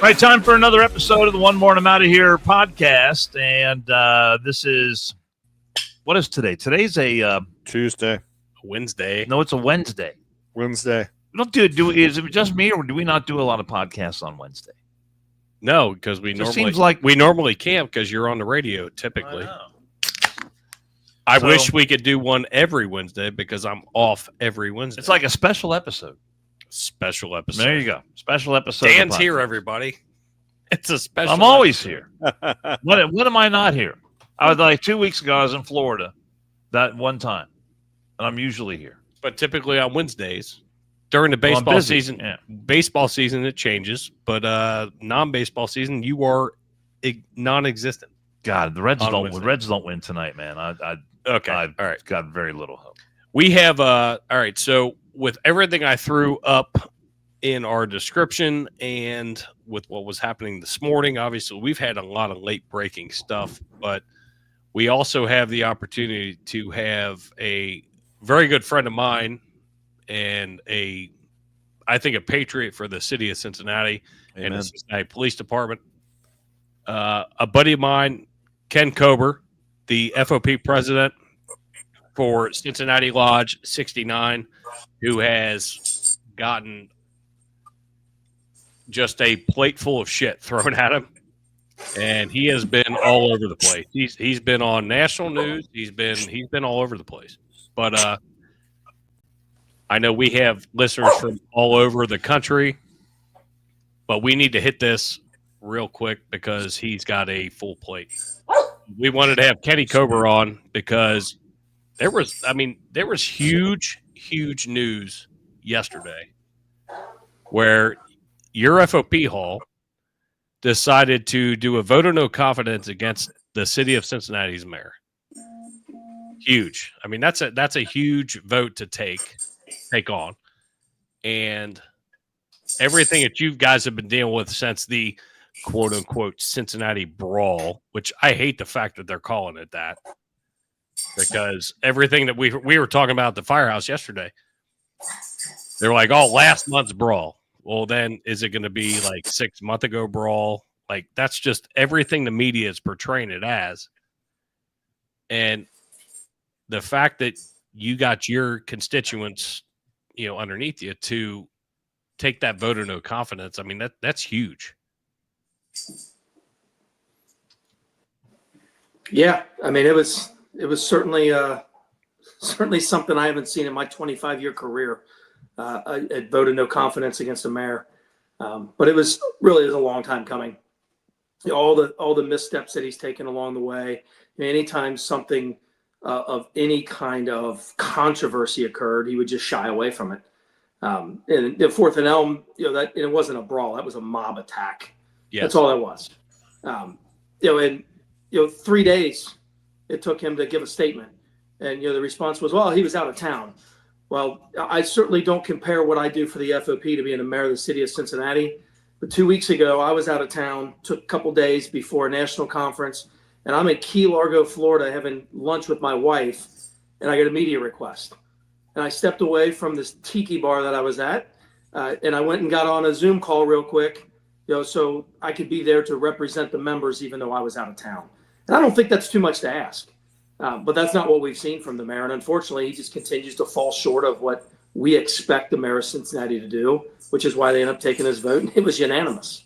Right, time for another episode of the One More and I'm Out of Here podcast. And this is, what is today? Today's a Tuesday. Wednesday. No, it's a Wednesday. Wednesday. We don't is it just me or do we not do a lot of podcasts on Wednesday? No, because we normally can't because you're on the radio typically. I wish we could do one every Wednesday because I'm off every Wednesday. It's like a special episode. Special episode. There you go. Special episode. Dan's here, everybody. It's a special. I'm always here. When am I not here? I was like 2 weeks ago. I was in Florida that one time, and I'm usually here. But typically on Wednesdays during the baseball season. Yeah. Baseball season it changes, but non-baseball season you are non-existent. God, the Reds don't win tonight, man. Okay. I've got very little hope. We have all right. So with everything I threw up in our description and with what was happening this morning, obviously we've had a lot of late breaking stuff, but we also have the opportunity to have a very good friend of mine and I think a patriot for the city of Cincinnati. Amen. And the Cincinnati Police Department. A buddy of mine, Ken Kober, the FOP president for Cincinnati Lodge 69, who has gotten just a plate full of shit thrown at him, and he has been all over the place. He's been on national news. He's been all over the place. But I know we have listeners from all over the country, but we need to hit this real quick because he's got a full plate. We wanted to have Kenny Kober on because there was huge news yesterday where your FOP Hall decided to do a vote of no confidence against the city of Cincinnati's mayor. Huge. I mean, that's a huge vote to take on. And everything that you guys have been dealing with since the quote unquote Cincinnati brawl, which I hate the fact that they're calling it that, because everything that we were talking about at the firehouse yesterday, they're like, oh, last month's brawl. Well, then is it going to be like 6 months ago brawl? Like, that's just everything the media is portraying it as. And the fact that you got your constituents, underneath you to take that vote of no confidence, I mean, that's huge. Yeah, I mean, it was certainly something I haven't seen in my 25-year career. A vote of no confidence against a mayor, but it was a long time coming. All the missteps that he's taken along the way. Anytime something of any kind of controversy occurred, he would just shy away from it. And the Fourth and Elm, that it wasn't a brawl; that was a mob attack. Yes. That's all that was. 3 days it took him to give a statement, and the response was, "Well, he was out of town." Well, I certainly don't compare what I do for the FOP to being the mayor of the city of Cincinnati. But 2 weeks ago, I was out of town, took a couple days before a national conference, and I'm in Key Largo, Florida, having lunch with my wife, and I get a media request. And I stepped away from this tiki bar that I was at, and I went and got on a Zoom call real quick, so I could be there to represent the members, even though I was out of town. And I don't think that's too much to ask. But that's not what we've seen from the mayor. And unfortunately, he just continues to fall short of what we expect the mayor of Cincinnati to do, which is why they end up taking his vote. And it was unanimous.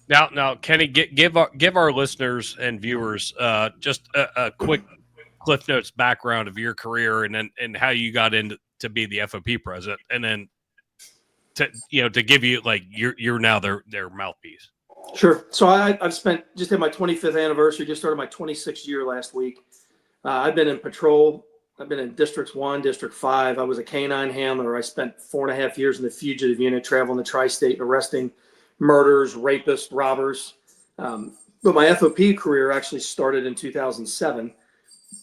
Now, Kenny, give our listeners and viewers just a quick Cliff Notes background of your career and how you got into to be the FOP president, and then to give you like you're now their mouthpiece. Sure. So I've spent just had my 25th anniversary, just started my 26th year last week. I've been in patrol. I've been in Districts 1, District 5. I was a canine handler. I spent 4.5 years in the fugitive unit, traveling the tri-state and arresting murderers, rapists, robbers. But my FOP career actually started in 2007.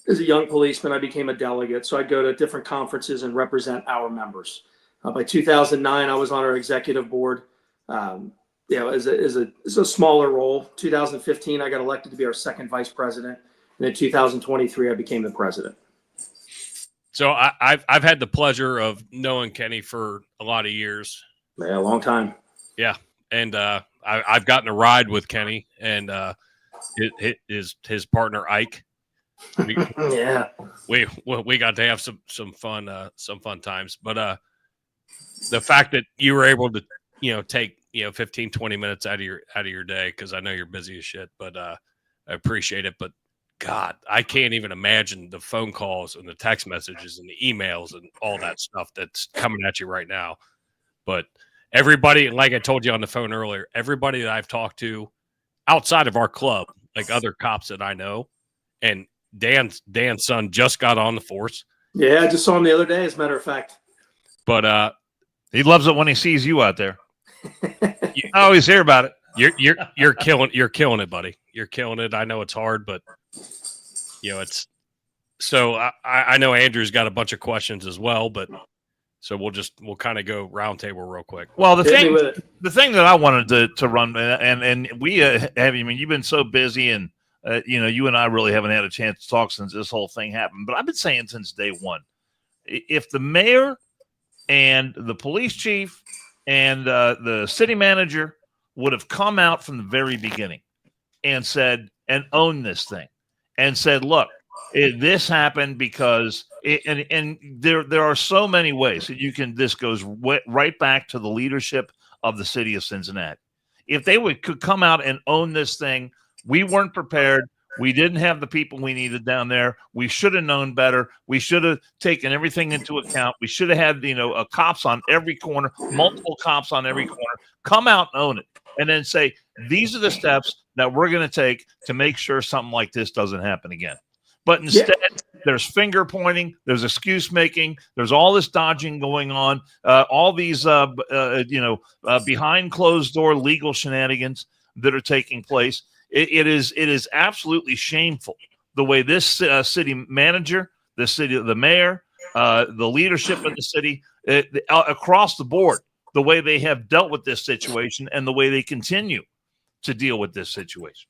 As a young policeman, I became a delegate. So I'd go to different conferences and represent our members. By 2009, I was on our executive board. As a smaller role. 2015, I got elected to be our second vice president. And in 2023, I became the president. So I've had the pleasure of knowing Kenny for a lot of years. Yeah, a long time. Yeah, and I've gotten a ride with Kenny and his partner Ike. Yeah, we got to have some fun times. But the fact that you were able to take 15, 20 minutes out of your day, because I know you're busy as shit, but I appreciate it. But God, I can't even imagine the phone calls and the text messages and the emails and all that stuff that's coming at you right now. But everybody, like I told you on the phone earlier, everybody that I've talked to outside of our club, like other cops that I know, and Dan's son just got on the force. yeah, I just saw him the other day, as a matter of fact. But he loves it when he sees you out there. I always hear about it. You're killing it, buddy. You're killing it. I know it's hard, but it's so I know Andrew's got a bunch of questions as well, but so we'll kind of go round table real quick. Well, the thing that I wanted to run, and we have, I mean, you've been so busy, and you and I really haven't had a chance to talk since this whole thing happened. But I've been saying since day one, if the mayor and the police chief and the city manager would have come out from the very beginning and said and owned this thing and said, look, this happened because and there are so many ways that this goes right back to the leadership of the city of Cincinnati. If they could come out and own this thing, we weren't prepared. We didn't have the people we needed down there. We should have known better. We should have taken everything into account. We should have had, cops on every corner, multiple cops on every corner, come out and own it, and then say, these are the steps that we're going to take to make sure something like this doesn't happen again. But instead, there's finger pointing, there's excuse making, there's all this dodging going on, all these, behind closed door legal shenanigans that are taking place. It is absolutely shameful the way this city manager, the mayor, the leadership of the city, across the board, the way they have dealt with this situation and the way they continue to deal with this situation.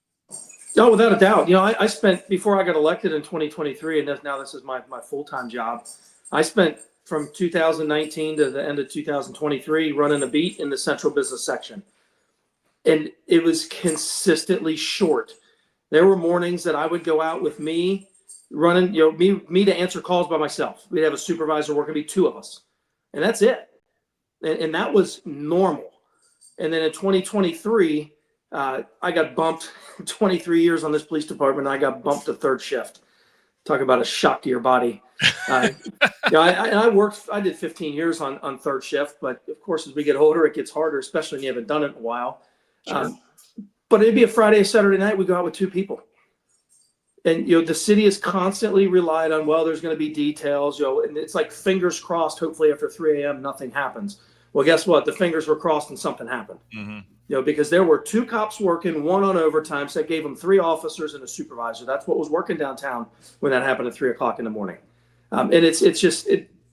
No, without a doubt. I spent, before I got elected in 2023, and now this is my full-time job, I spent from 2019 to the end of 2023 running a beat in the central business section. And it was consistently short. There were mornings that I would go out with me running, me to answer calls by myself. We'd have a supervisor working, be two of us. And that's it. And that was normal. And then in 2023, I got bumped 23 years on this police department. I got bumped to third shift. Talk about a shock to your body. I did 15 years on third shift, but of course, as we get older, it gets harder, especially when you haven't done it in a while. Sure. But it'd be a Friday, Saturday night. We go out with two people. And, the city is constantly relied on, there's going to be details, and it's like fingers crossed, hopefully after 3 a.m., nothing happens. Well, guess what? The fingers were crossed and something happened. Mm-hmm. Because there were two cops working, one on overtime, so that gave them 3 officers and a supervisor. That's what was working downtown when that happened at 3 o'clock in the morning. And it's just,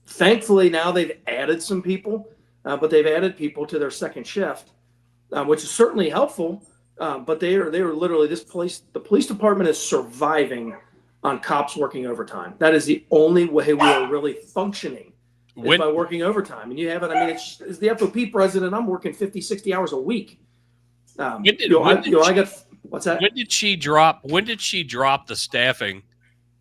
thankfully now they've added some people, but they've added people to their second shift, which is certainly helpful. But they are literally, the police department is surviving on cops working overtime. That is the only way we are really functioning, is by working overtime. And you have it. I mean, it's the FOP president. I'm working 50, 60 hours a week. I got, what's that? When did she drop the staffing?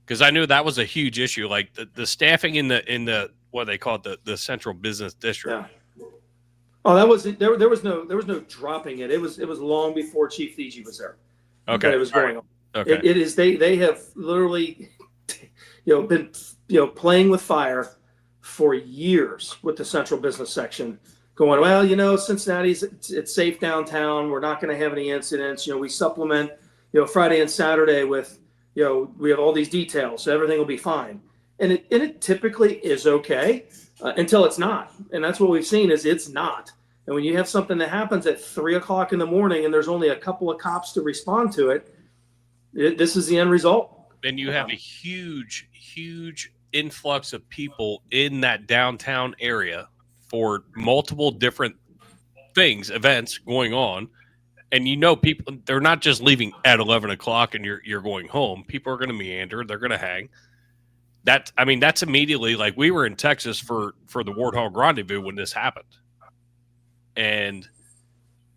Because I knew that was a huge issue. Like the staffing in the what they call it, the central business district. Yeah. Oh, that was there was no dropping it. It was long before Chief Thiegy was there. Okay. That it was going on. Okay. It is they have literally been playing with fire for years with the central business section, going, Cincinnati's it's safe downtown. We're not going to have any incidents. We supplement Friday and Saturday with we have all these details, so everything will be fine. And it typically is okay. Until it's not. And that's what we've seen is it's not. And when you have something that happens at 3 o'clock in the morning and there's only a couple of cops to respond to it, this is the end result. And you have a huge, huge influx of people in that downtown area for multiple different events going on. And people, they're not just leaving at 11 o'clock and you're going home. People are going to meander. They're going to hang. That's immediately, like, we were in Texas for the Warthog Rendezvous when this happened. And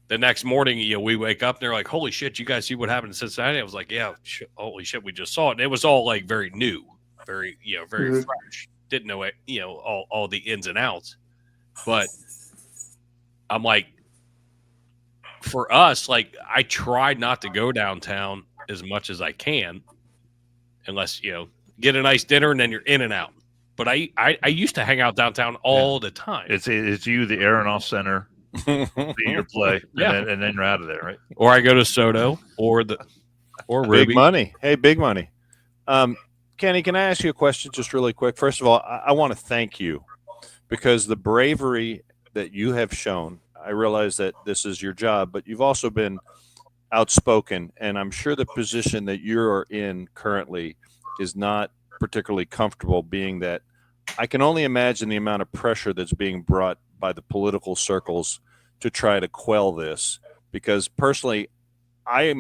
the next morning, we wake up and they're like, holy shit, you guys see what happened in Cincinnati? I was like, yeah, holy shit, we just saw it. And it was all like very new, very, very fresh. Didn't know it, all the ins and outs. But I'm like, for us, like, I try not to go downtown as much as I can, unless, get a nice dinner and then you're in and out. But I used to hang out downtown all the time. It's you, the Aronoff Center, your play, and then you're out of there, right? Or I go to Soto or Ruby. Big money. Hey, big money. Kenny, can I ask you a question just really quick? First of all, I want to thank you because the bravery that you have shown, I realize that this is your job, but you've also been outspoken, and I'm sure the position that you're in currently is not particularly comfortable, being that I can only imagine the amount of pressure that's being brought by the political circles to try to quell this, because personally, I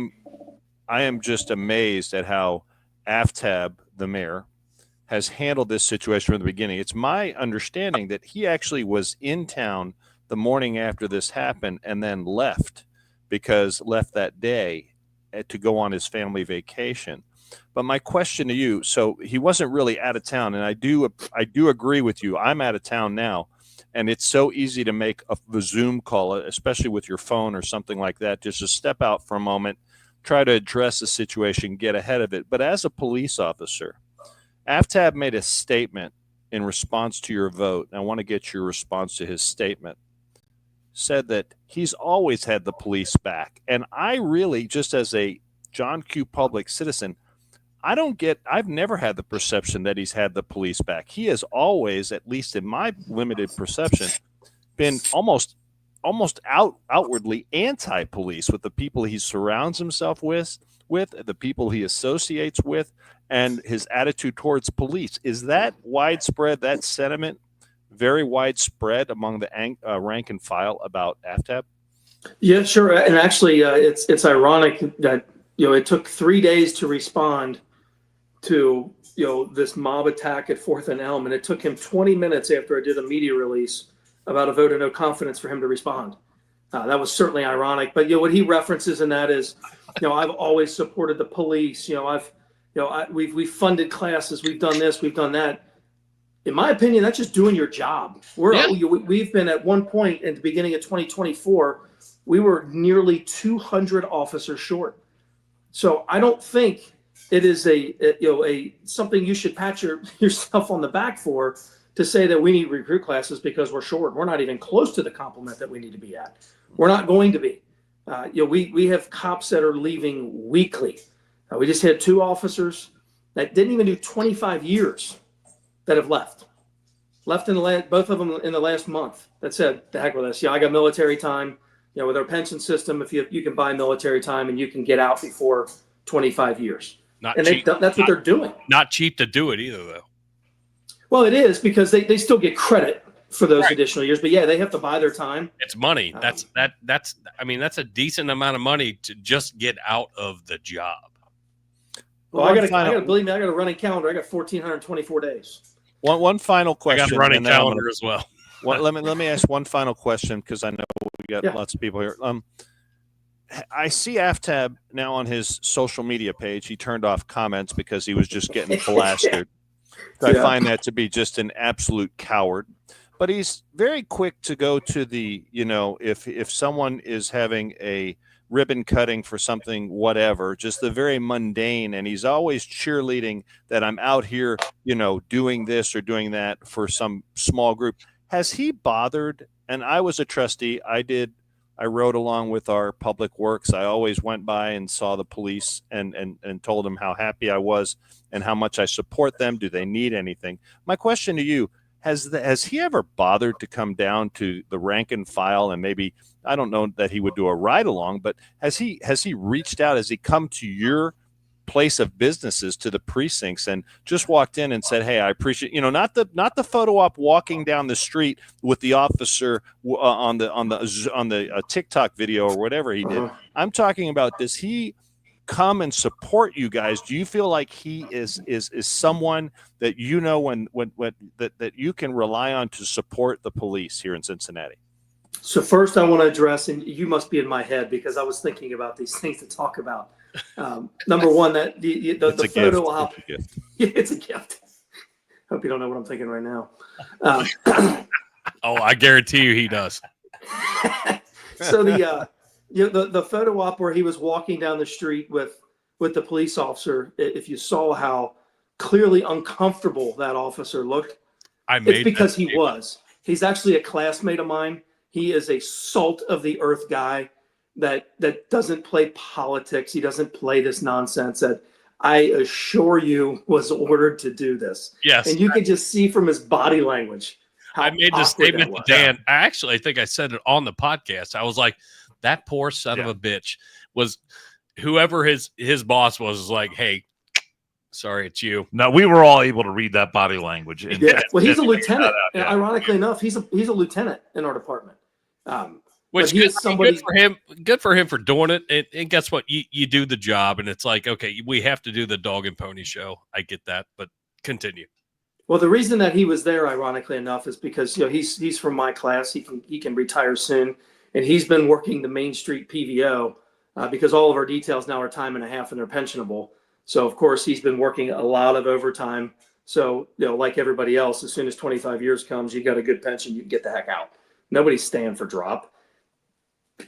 am just amazed at how Aftab, the mayor, has handled this situation from the beginning. It's my understanding that he actually was in town the morning after this happened and then left that day to go on his family vacation. But my question to you, so he wasn't really out of town, and I do agree with you. I'm out of town now, and it's so easy to make a Zoom call, especially with your phone or something like that, just to step out for a moment, try to address the situation, get ahead of it. But as a police officer, Aftab made a statement in response to your vote, and I want to get your response to his statement. Said that he's always had the police back. And I really, just as a John Q. Public citizen, I've never had the perception that he's had the police back. He has always, at least in my limited perception, been almost outwardly anti-police with the people he surrounds himself with the people he associates with, and his attitude towards police. Is that widespread, that sentiment, very widespread among the rank and file about Aftab? Yeah, sure. And actually, it's ironic that it took 3 days to respond to this mob attack at 4th and Elm, and it took him 20 minutes after I did a media release about a vote of no confidence for him to respond. That was certainly ironic. But what he references in that is, I've always supported the police. We've funded classes, we've done this, we've done that. In my opinion, that's just doing your job. We've been at one point at the beginning of 2024, we were nearly 200 officers short. So I don't think it is a something you should pat yourself on the back for, to say that we need recruit classes because we're short. We're not even close to the complement that we need to be at. We're not going to be. We have cops that are leaving weekly. We just had 2 officers that didn't even do 25 years that have left in both of them in the last month. That said, the heck with us. I got military time. With our pension system, if you can buy military time and you can get out before 25 years. That's what they're doing. Not cheap to do it either, though. Well, it is, because they still get credit for those additional years, but they have to buy their time. It's money. That's a decent amount of money to just get out of the job. Well, I got a running calendar. I got 1,424 days. One final question. I got a running calendar as well. Let me ask one final question, because I know we got lots of people here. I see Aftab now on his social media page. He turned off comments because he was just getting blasted. I find that to be just an absolute coward. But he's very quick to go to the, if someone is having a ribbon cutting for something, whatever, just the very mundane. And he's always cheerleading that I'm out here, doing this or doing that for some small group. Has he bothered? And I was a trustee. I rode along with our public works. I always went by and saw the police and told them how happy I was and how much I support them. Do they need anything? My question to you, has he ever bothered to come down to the rank and file, and maybe, I don't know that he would do a ride along, but has he reached out? Has he come to your place of businesses, to the precincts, and just walked in and said, hey, I appreciate, not the photo op walking down the street with the officer on the TikTok video or whatever he did. I'm talking about, does he come and support you guys? Do you feel like he is someone that that you can rely on to support the police here in Cincinnati? So first I want to address, and you must be in my head because I was thinking about these things to talk about. Number one, that the photo op, it's a gift. Hope you don't know what I'm thinking right now. Oh, I guarantee you he does. So the photo op where he was walking down the street with the police officer, if you saw how clearly uncomfortable that officer looked, it's because he was. He's actually a classmate of mine. He is a salt of the earth guy that doesn't play politics. He doesn't play this nonsense that I assure you was ordered to do this. Yes. And you can just see from his body language how I made the statement to Dan. I think I said it on the podcast. I was like, that poor son of a bitch was whoever his boss was like, hey, sorry, it's you. No, we were all able to read that body language. And, well, he's a lieutenant. Ironically enough, he's a lieutenant in our department. Which good for him. Good for him for doing it. And guess what? You do the job, and it's like, okay, we have to do the dog and pony show. I get that, but continue. Well, the reason that he was there, ironically enough, is because he's from my class. He can retire soon, and he's been working the Main Street PVO because all of our details now are time and a half, and they're pensionable. So of course he's been working a lot of overtime. So like everybody else, as soon as 25 years comes, you got a good pension, you can get the heck out. Nobody's staying for drop.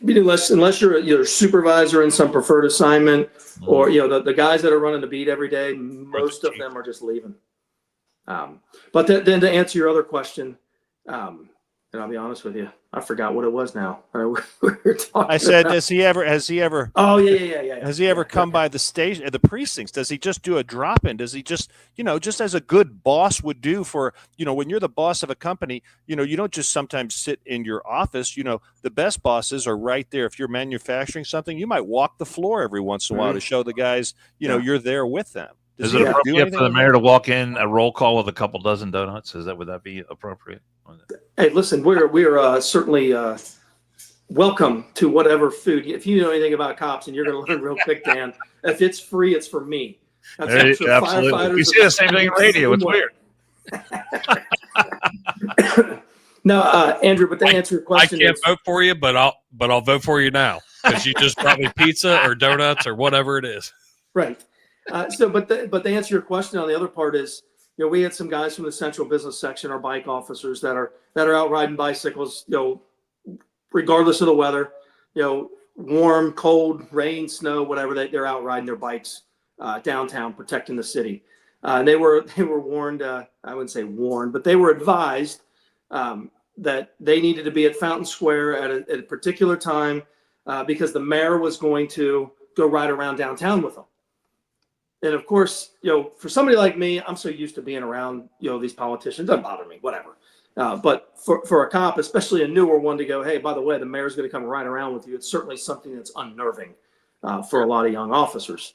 Unless you're a supervisor in some preferred assignment, or the guys that are running the beat every day, most of them are just leaving. But then to answer your other question, and I'll be honest with you, I forgot what it was now. We were talking. I said, has he ever? Oh yeah. Has he ever come by the station, the precincts? Does he just do a drop in? Does he just as a good boss would do for, when you're the boss of a company, you don't just sometimes sit in your office. The best bosses are right there. If you're manufacturing something, you might walk the floor every once in a while to show the guys, you're there with them. Is it appropriate for the mayor to walk in a roll call with a couple dozen donuts? Would that be appropriate? Hey, listen, we're certainly welcome to whatever food. If you know anything about cops, and you're going to learn real quick, Dan, if it's free, it's for me. That's absolutely. We see the same thing in radio. It's weird. No, Andrew, but to answer your question, I can't vote for you, but I'll vote for you now because you just brought me pizza or donuts or whatever it is. Right. But to answer your question on the other part is, we had some guys from the central business section, our bike officers that are out riding bicycles, regardless of the weather, warm, cold, rain, snow, whatever, they're out riding their bikes downtown, protecting the city. And they were warned, I wouldn't say warned, but they were advised that they needed to be at Fountain Square at a particular time because the mayor was going to go ride around downtown with them. And of course, for somebody like me, I'm so used to being around, these politicians. Doesn't bother me, whatever. But for a cop, especially a newer one, to go, hey, by the way, the mayor's going to come ride around with you. It's certainly something that's unnerving for a lot of young officers.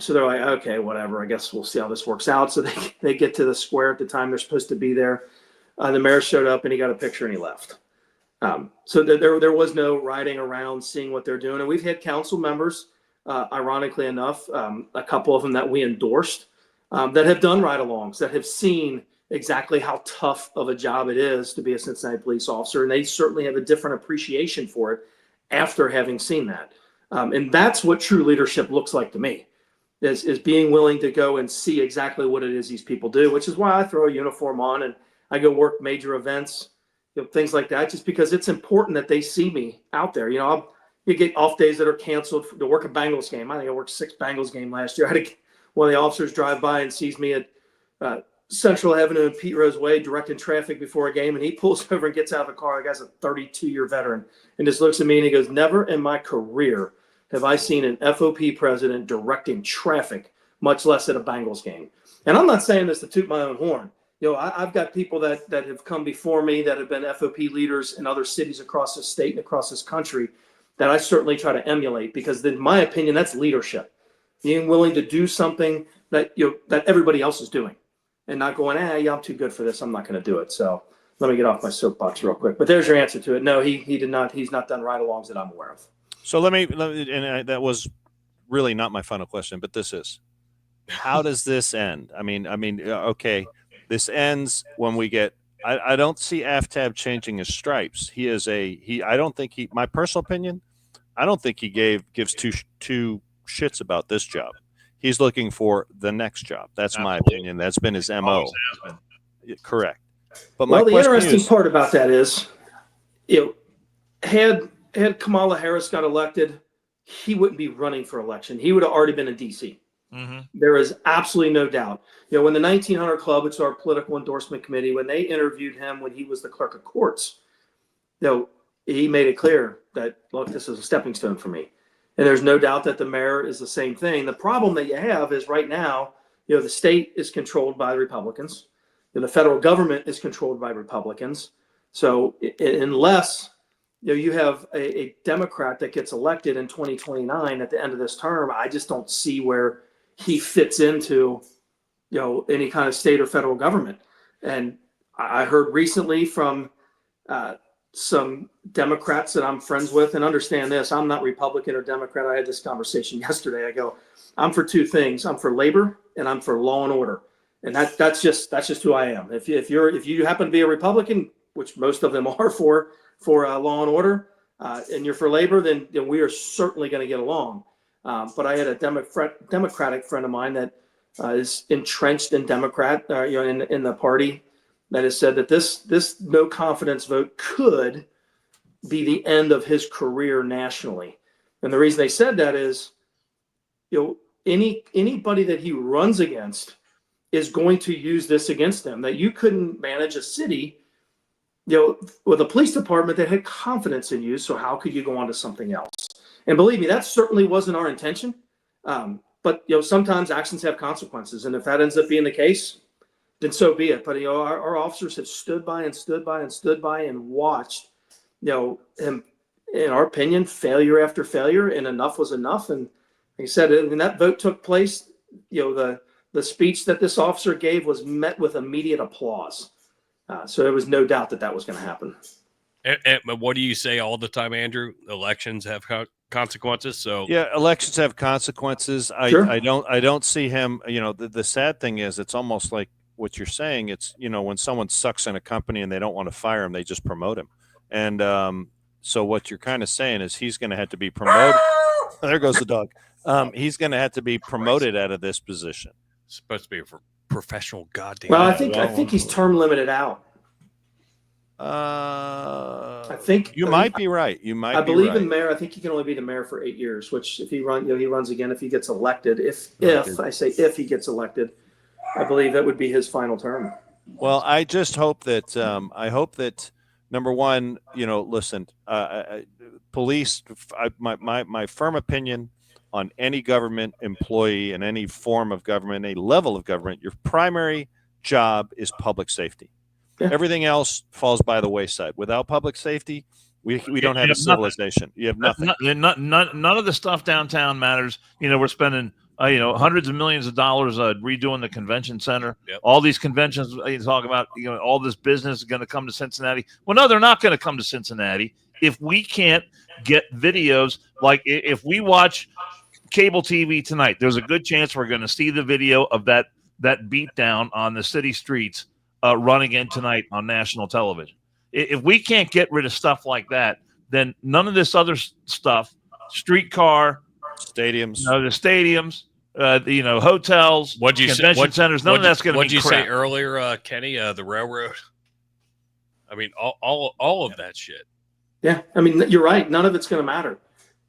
So they're like, okay, whatever. I guess we'll see how this works out. So they get to the square at the time they're supposed to be there. The mayor showed up and he got a picture and he left. So there was no riding around, seeing what they're doing. And we've had council members, ironically enough, a couple of them that we endorsed that have done ride-alongs, that have seen exactly how tough of a job it is to be a Cincinnati police officer. And they certainly have a different appreciation for it after having seen that. And that's what true leadership looks like to me, is being willing to go and see exactly what it is these people do, which is why I throw a uniform on and I go work major events, things like that, just because it's important that they see me out there. You get off days that are canceled to work a Bengals game. I think I worked 6 Bengals games last year. I had one of the officers drive by and sees me at Central Avenue and Pete Rose Way directing traffic before a game, and he pulls over and gets out of the car. The guy's a 32-year veteran and just looks at me and he goes, never in my career have I seen an FOP president directing traffic, much less at a Bengals game. And I'm not saying this to toot my own horn. I've got people that have come before me that have been FOP leaders in other cities across this state and across this country that I certainly try to emulate, because in my opinion, that's leadership. Being willing to do something that that everybody else is doing and not going, I'm too good for this, I'm not going to do it. So let me get off my soapbox real quick. But there's your answer to it. No, he did not. He's not done ride-alongs that I'm aware of. So let me that was really not my final question, but this is, how does this end? I mean, okay, this ends when we get I don't see Aftab changing his stripes. He is I don't think my personal opinion, I don't think he gives two shits about this job. He's looking for the next job. That's Absolutely. my opinion. That's been his MO. Always has been. Correct. But Well, my the question interesting is, part about that is, had Kamala Harris got elected, he wouldn't be running for election. He would have already been in D.C. Mm-hmm. There is absolutely no doubt. When the 1900 Club, which is our political endorsement committee, when they interviewed him when he was the clerk of courts, he made it clear that, look, this is a stepping stone for me. And there's no doubt that the mayor is the same thing. The problem that you have is right now, the state is controlled by the Republicans. The federal government is controlled by Republicans. So unless you have a Democrat that gets elected in 2029 at the end of this term, I just don't see where he fits into any kind of state or federal government. And I heard recently from some Democrats that I'm friends with, and understand this, I'm not Republican or Democrat. I had this conversation yesterday. I go, I'm for two things. I'm for labor and I'm for law and order. And that's just who I am. If you happen to be a Republican, which most of them are for law and order, and you're for labor, then we are certainly going to get along. But I had a Democratic friend of mine that is entrenched in Democrat, in the party, that has said that this no confidence vote could be the end of his career nationally. And the reason they said that is, anybody that he runs against is going to use this against them. That you couldn't manage a city, with a police department that had confidence in you. So how could you go on to something else? And believe me, that certainly wasn't our intention. But sometimes actions have consequences, and if that ends up being the case, then so be it. But our officers have stood by and watched, him, in our opinion, failure after failure, and enough was enough. And like I said, when that vote took place, the speech that this officer gave was met with immediate applause. So there was no doubt that was going to happen. But what do you say all the time, Andrew? Elections have consequences. So yeah, elections have consequences. Sure. I don't see him. The sad thing is, it's almost like what you're saying. It's when someone sucks in a company and they don't want to fire him, they just promote him. And so what you're kind of saying is he's going to have to be promoted. There goes the dog. He's going to have to be promoted out of this position. It's supposed to be a professional goddamn. Well, I think he's term limited out. I think you might be right. I believe in mayor. I think he can only be the mayor for 8 years. Which, if he runs again, if he gets elected, if he gets elected, I believe that would be his final term. Well, I just hope that number one, listen, police. My firm opinion on any government employee in any form of government, any level of government, your primary job is public safety. Yeah. Everything else falls by the wayside. Without public safety, we don't have a civilization. You have nothing. None of the stuff downtown matters. We're spending hundreds of millions of dollars redoing the convention center. Yep. All these conventions you talk about, all this business is going to come to Cincinnati. Well, no, they're not going to come to Cincinnati if we can't get videos. Like if we watch cable TV tonight, there's a good chance we're going to see the video of that beatdown on the city streets run again tonight on national television. If we can't get rid of stuff like that, then none of this other stuff, streetcar, stadiums, the stadiums, hotels, convention centers, none of that's going to be What'd you crap. say earlier, Kenny? The railroad. I mean, all of that shit. Yeah, I mean, you're right. None of it's going to matter.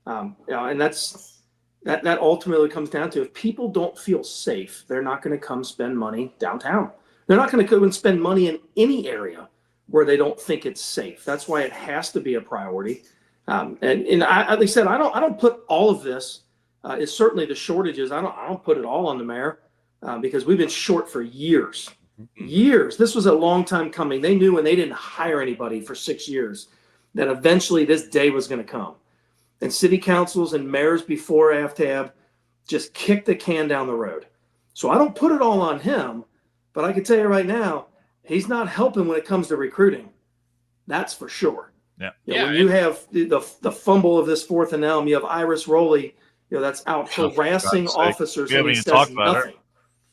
And that ultimately comes down to, if people don't feel safe, they're not going to come spend money downtown. They're not going to go and spend money in any area where they don't think it's safe. That's why it has to be a priority. And like I said, I don't put all of this. It's certainly the shortages. I don't put it all on the mayor because we've been short for years. Years. This was a long time coming. They knew when they didn't hire anybody for 6 years that eventually this day was going to come. And city councils and mayors before Aftab just kicked the can down the road. So I don't put it all on him, but I can tell you right now, he's not helping when it comes to recruiting. That's for sure. Yeah. When you have the fumble of this 4th and Elm, you have Iris Rowley, that's out harassing officers, and he says nothing.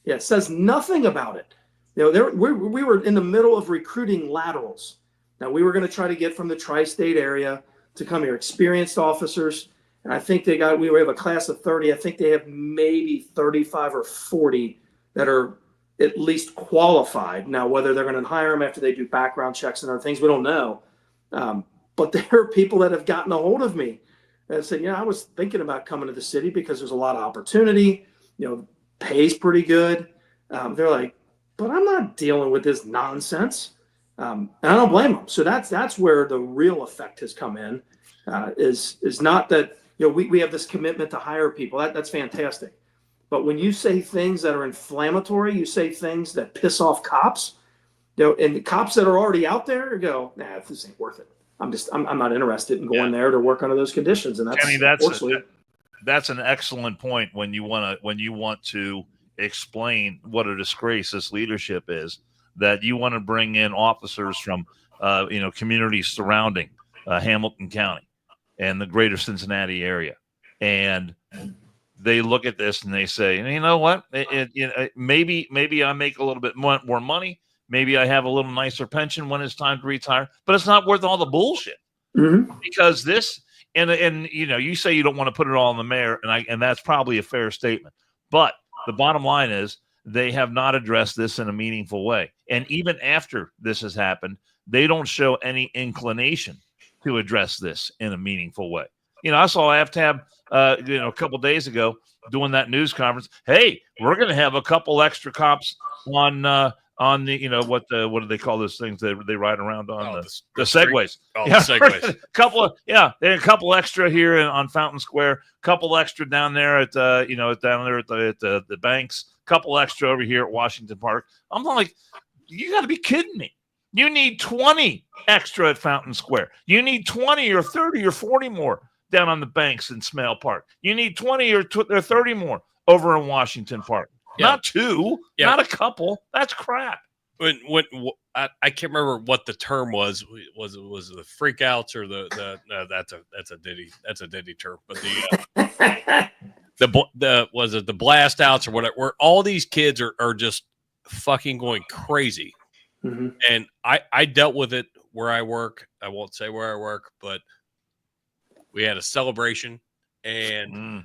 Yeah, it says nothing about it. we were in the middle of recruiting laterals. Now we were going to try to get from the tri-state area to come here, experienced officers. And I think we have a class of 30. I think they have maybe 35 or 40 that are at least qualified. Now, whether they're going to hire them after they do background checks and other things, we don't know. But there are people that have gotten a hold of me and said, I was thinking about coming to the city because there's a lot of opportunity, pays pretty good. They're like, but I'm not dealing with this nonsense. And I don't blame them. So that's where the real effect has come in, is not that, we have this commitment to hire people. That's fantastic. But when you say things that are inflammatory, you say things that piss off cops, and the cops that are already out there go, nah, this ain't worth it. I'm not interested in going there to work under those conditions. And Kenny, that's an excellent point when you want to explain what a disgrace this leadership is, that you want to bring in officers from communities surrounding Hamilton County and the greater Cincinnati area, and they look at this and they say, you know what, maybe I make a little bit more money, maybe I have a little nicer pension when it's time to retire, but it's not worth all the bullshit. Because this, and you say you don't want to put it all on the mayor, and that's probably a fair statement, but the bottom line is they have not addressed this in a meaningful way. And even after this has happened, they don't show any inclination to address this in a meaningful way. I saw Aftab, a couple days ago doing that news conference. Hey, we're going to have a couple extra cops on the, what do they call those things that they ride around on? The segways. The segways. A couple extra here on Fountain Square, couple extra down there at the banks, couple extra over here at Washington Park. I'm like, you got to be kidding me. You need 20 extra at Fountain Square. You need 20 or 30 or 40 more down on the banks in Smale Park. You need 20 or 30 more over in Washington Park. Yeah. Not two, not a couple. That's crap. I can't remember what the term was. Was it the freakouts or no, that's a Diddy term. But was it the blast outs or whatever, where all these kids are just fucking going crazy. Mm-hmm. And I dealt with it where I work. I won't say where I work, but we had a celebration, and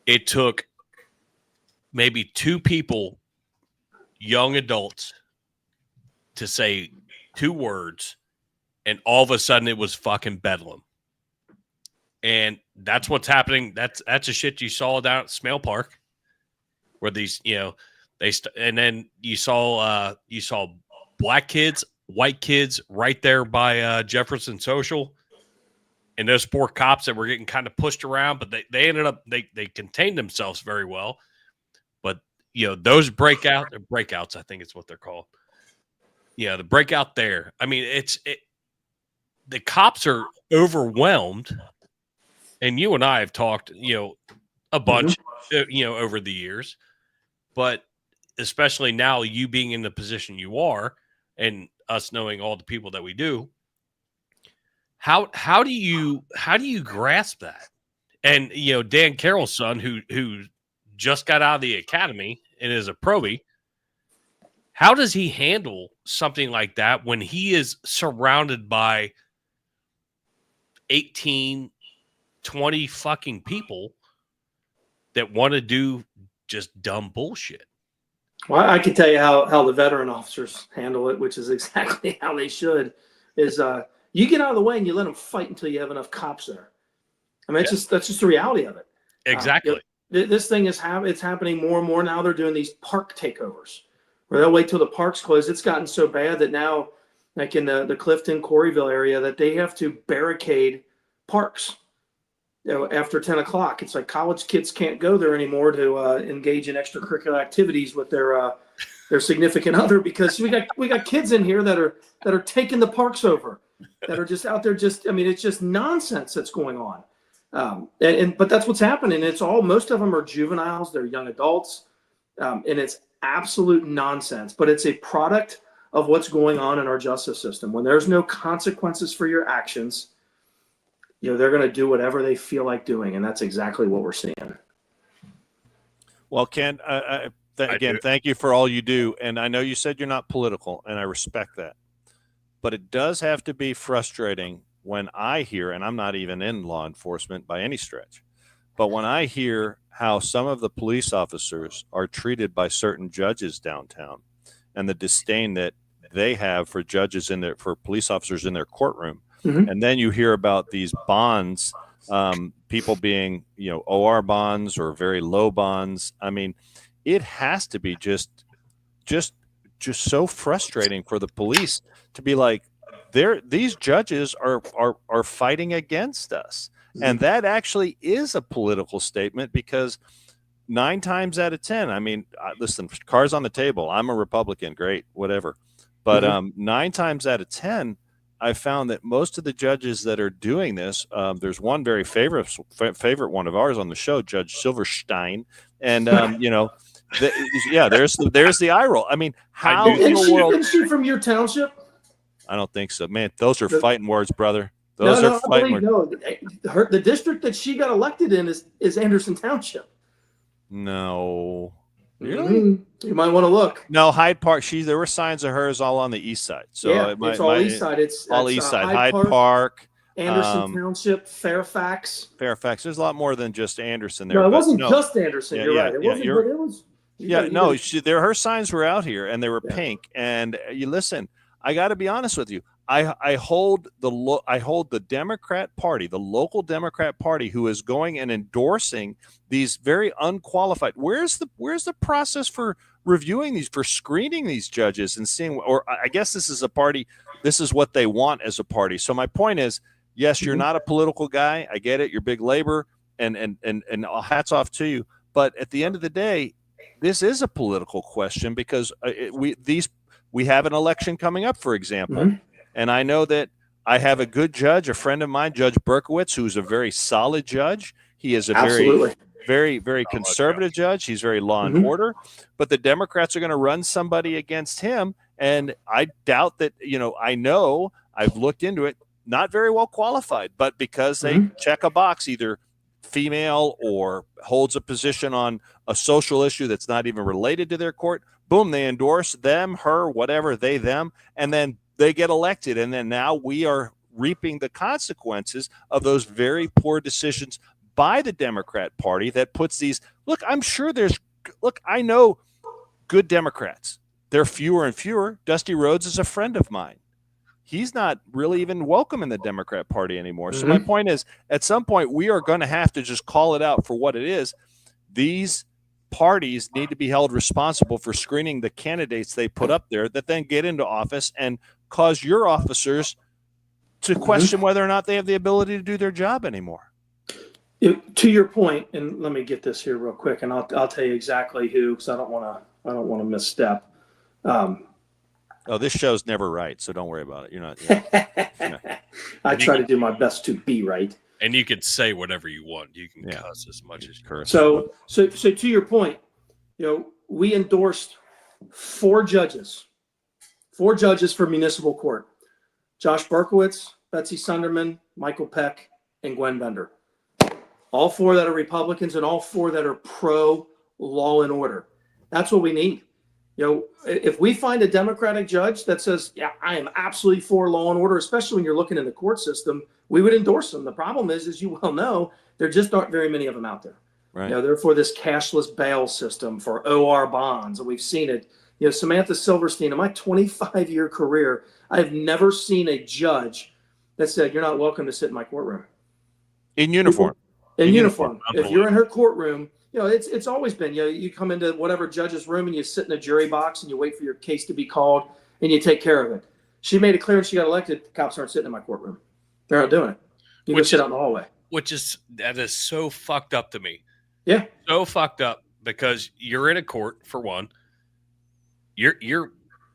it took maybe two people, young adults, to say two words, and all of a sudden it was fucking bedlam. And that's what's happening. That's the shit you saw down at Smale Park, where these, and then you saw black kids, white kids right there by Jefferson Social. And those poor cops that were getting kind of pushed around, but they ended up, they contained themselves very well. But, those breakouts, I think it's what they're called. The breakout there. I mean, the cops are overwhelmed. And you and I have talked, a bunch, over the years. But especially now, you being in the position you are, and us knowing all the people that we do, how do you grasp that? And Dan Carroll's son, who just got out of the academy and is a probie, how does he handle something like that when he is surrounded by 18, 20 fucking people that want to do just dumb bullshit? Well, I can tell you how the veteran officers handle it, which is exactly how they should. Is you get out of the way and you let them fight until you have enough cops there. I mean, that's just the reality of it. Exactly. This thing it's happening more and more now. They're doing these park takeovers where they'll wait till the parks close. It's gotten so bad that now, like in the Clifton, Coreyville area, that they have to barricade parks. After 10 o'clock, it's like college kids can't go there anymore to engage in extracurricular activities with their significant other, because we got kids in here that are taking the parks over, that are just out there. It's just nonsense that's going on. But that's what's happening. Most of them are juveniles. They're young adults. And it's absolute nonsense, but it's a product of what's going on in our justice system. When there's no consequences for your actions, they're going to do whatever they feel like doing. And that's exactly what we're seeing. Well, Ken, Again, thank you for all you do. And I know you said you're not political, and I respect that. But it does have to be frustrating when I hear, and I'm not even in law enforcement by any stretch, but when I hear how some of the police officers are treated by certain judges downtown and the disdain that they have for judges for police officers in their courtroom. Mhm. And then you hear about these bonds, people being, OR bonds or very low bonds. I mean, it has to be just so frustrating for the police to be like, these judges are fighting against us. And that actually is a political statement, because 9 times out of 10, I mean, listen, cards on the table. I'm a Republican, great, whatever. But 9 times out of 10, I found that most of the judges that are doing this, there's one very favorite one of ours on the show, Judge Silverstein, and there's the eye roll. I mean, how in the world? Isn't she from your township? I don't think so, man. Those are fighting words, brother. Those are fighting words. No, the district that she got elected in is Anderson Township. No. Really? You might want to look. No, Hyde Park. There were signs of hers all on the east side. So yeah, it's all east side. It's all east side. Hyde Park, Anderson Township, Fairfax. There's a lot more than just Anderson there. No, it wasn't just Anderson. Yeah, you're yeah, right. It yeah, wasn't. But it was. Her signs were out here, and they were pink. And you listen. I got to be honest with you. I hold the Democrat Party, the local Democrat Party, who is going and endorsing these very unqualified. Where's the process for reviewing these, for screening these judges and seeing? Or I guess this is a party. This is what they want as a party. So my point is, yes, you're not a political guy. I get it. You're big labor, and hats off to you. But at the end of the day, this is a political question, because we have an election coming up, for example. And I know that I have a good judge, a friend of mine, Judge Berkowitz, who's a very solid judge. He is a very, very conservative judge. He's very law and order. But the Democrats are going to run somebody against him. And I doubt that, I know, I've looked into it, not very well qualified. But because they check a box, either female or holds a position on a social issue that's not even related to their court, boom, they endorse them, her, whatever, they, them, and then they get elected. And then now we are reaping the consequences of those very poor decisions by the Democrat Party that puts these. I know good Democrats. They're fewer and fewer. Dusty Rhodes is a friend of mine. He's not really even welcome in the Democrat Party anymore. So my point is, at some point, we are going to have to just call it out for what it is. These parties need to be held responsible for screening the candidates they put up there that then get into office and cause your officers to question whether or not they have the ability to do their job anymore. To your point, and let me get this here real quick, and I'll tell you exactly who, because I don't want to misstep. This show's never right, so don't worry about it. You're not. I try to do my best to be right. And you can say whatever you want. You can cuss as much as you curse. So to your point, we endorsed 4 judges for municipal court: Josh Berkowitz, Betsy Sunderman, Michael Peck, and Gwen Bender. All 4 that are Republicans, and all 4 that are pro law and order. That's what we need. If we find a Democratic judge that says, yeah, I am absolutely for law and order, especially when you're looking in the court system, we would endorse them. The problem is, as you well know, there just aren't very many of them out there. Right. They're for this cashless bail system, for OR bonds, and we've seen it. Samantha Silverstein, in my 25-year career, I've never seen a judge that said, you're not welcome to sit in my courtroom. In uniform. In uniform. If you're in her courtroom, it's always been, you come into whatever judge's room and you sit in a jury box and you wait for your case to be called and you take care of it. She made it clear when she got elected, the cops aren't sitting in my courtroom. They're not doing it. You can sit out in the hallway. That is so fucked up to me. Yeah. So fucked up, because you're in a court, for one. You're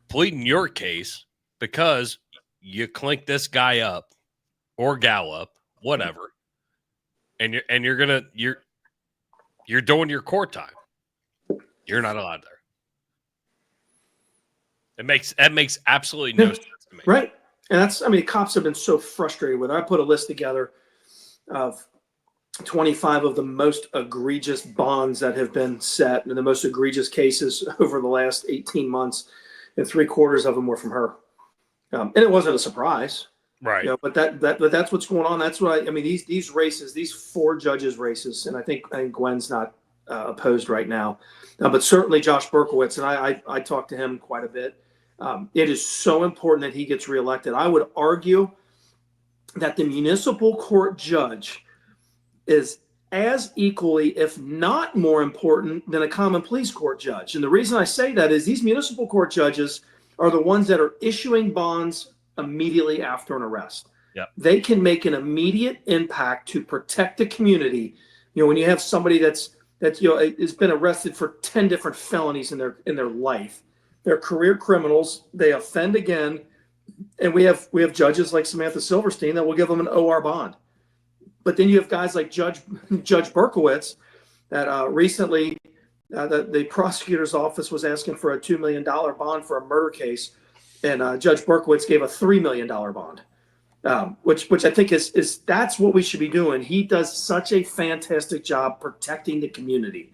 pleading your case because you clink this guy up or gal up, whatever. And you're doing your court time. You're not allowed there. That makes absolutely no sense to me. Right. And cops have been so frustrated with it. I put a list together of 25 of the most egregious bonds that have been set and the most egregious cases over the last 18 months, and 3/4 of them were from her. And it wasn't a surprise, Right. you know, but that's what's going on. That's what I mean. These races, these 4 judges races, and I think Gwen's not opposed right now, but certainly Josh Berkowitz, and I talked to him quite a bit. It is so important that he gets reelected. I would argue that the municipal court judge is as equally, if not more important than a common pleas court judge. And the reason I say that is these municipal court judges are the ones that are issuing bonds immediately after an arrest. Yep. They can make an immediate impact to protect the community. You know, when you have somebody that you know has been arrested for 10 different felonies in their life, they're career criminals, they offend again, and we have judges like Samantha Silverstein that will give them an OR bond. But then you have guys like Judge Berkowitz that recently the prosecutor's office was asking for a $2 million bond for a murder case, and Judge Berkowitz gave a $3 million bond, which I think is that's what we should be doing. He does such a fantastic job protecting the community.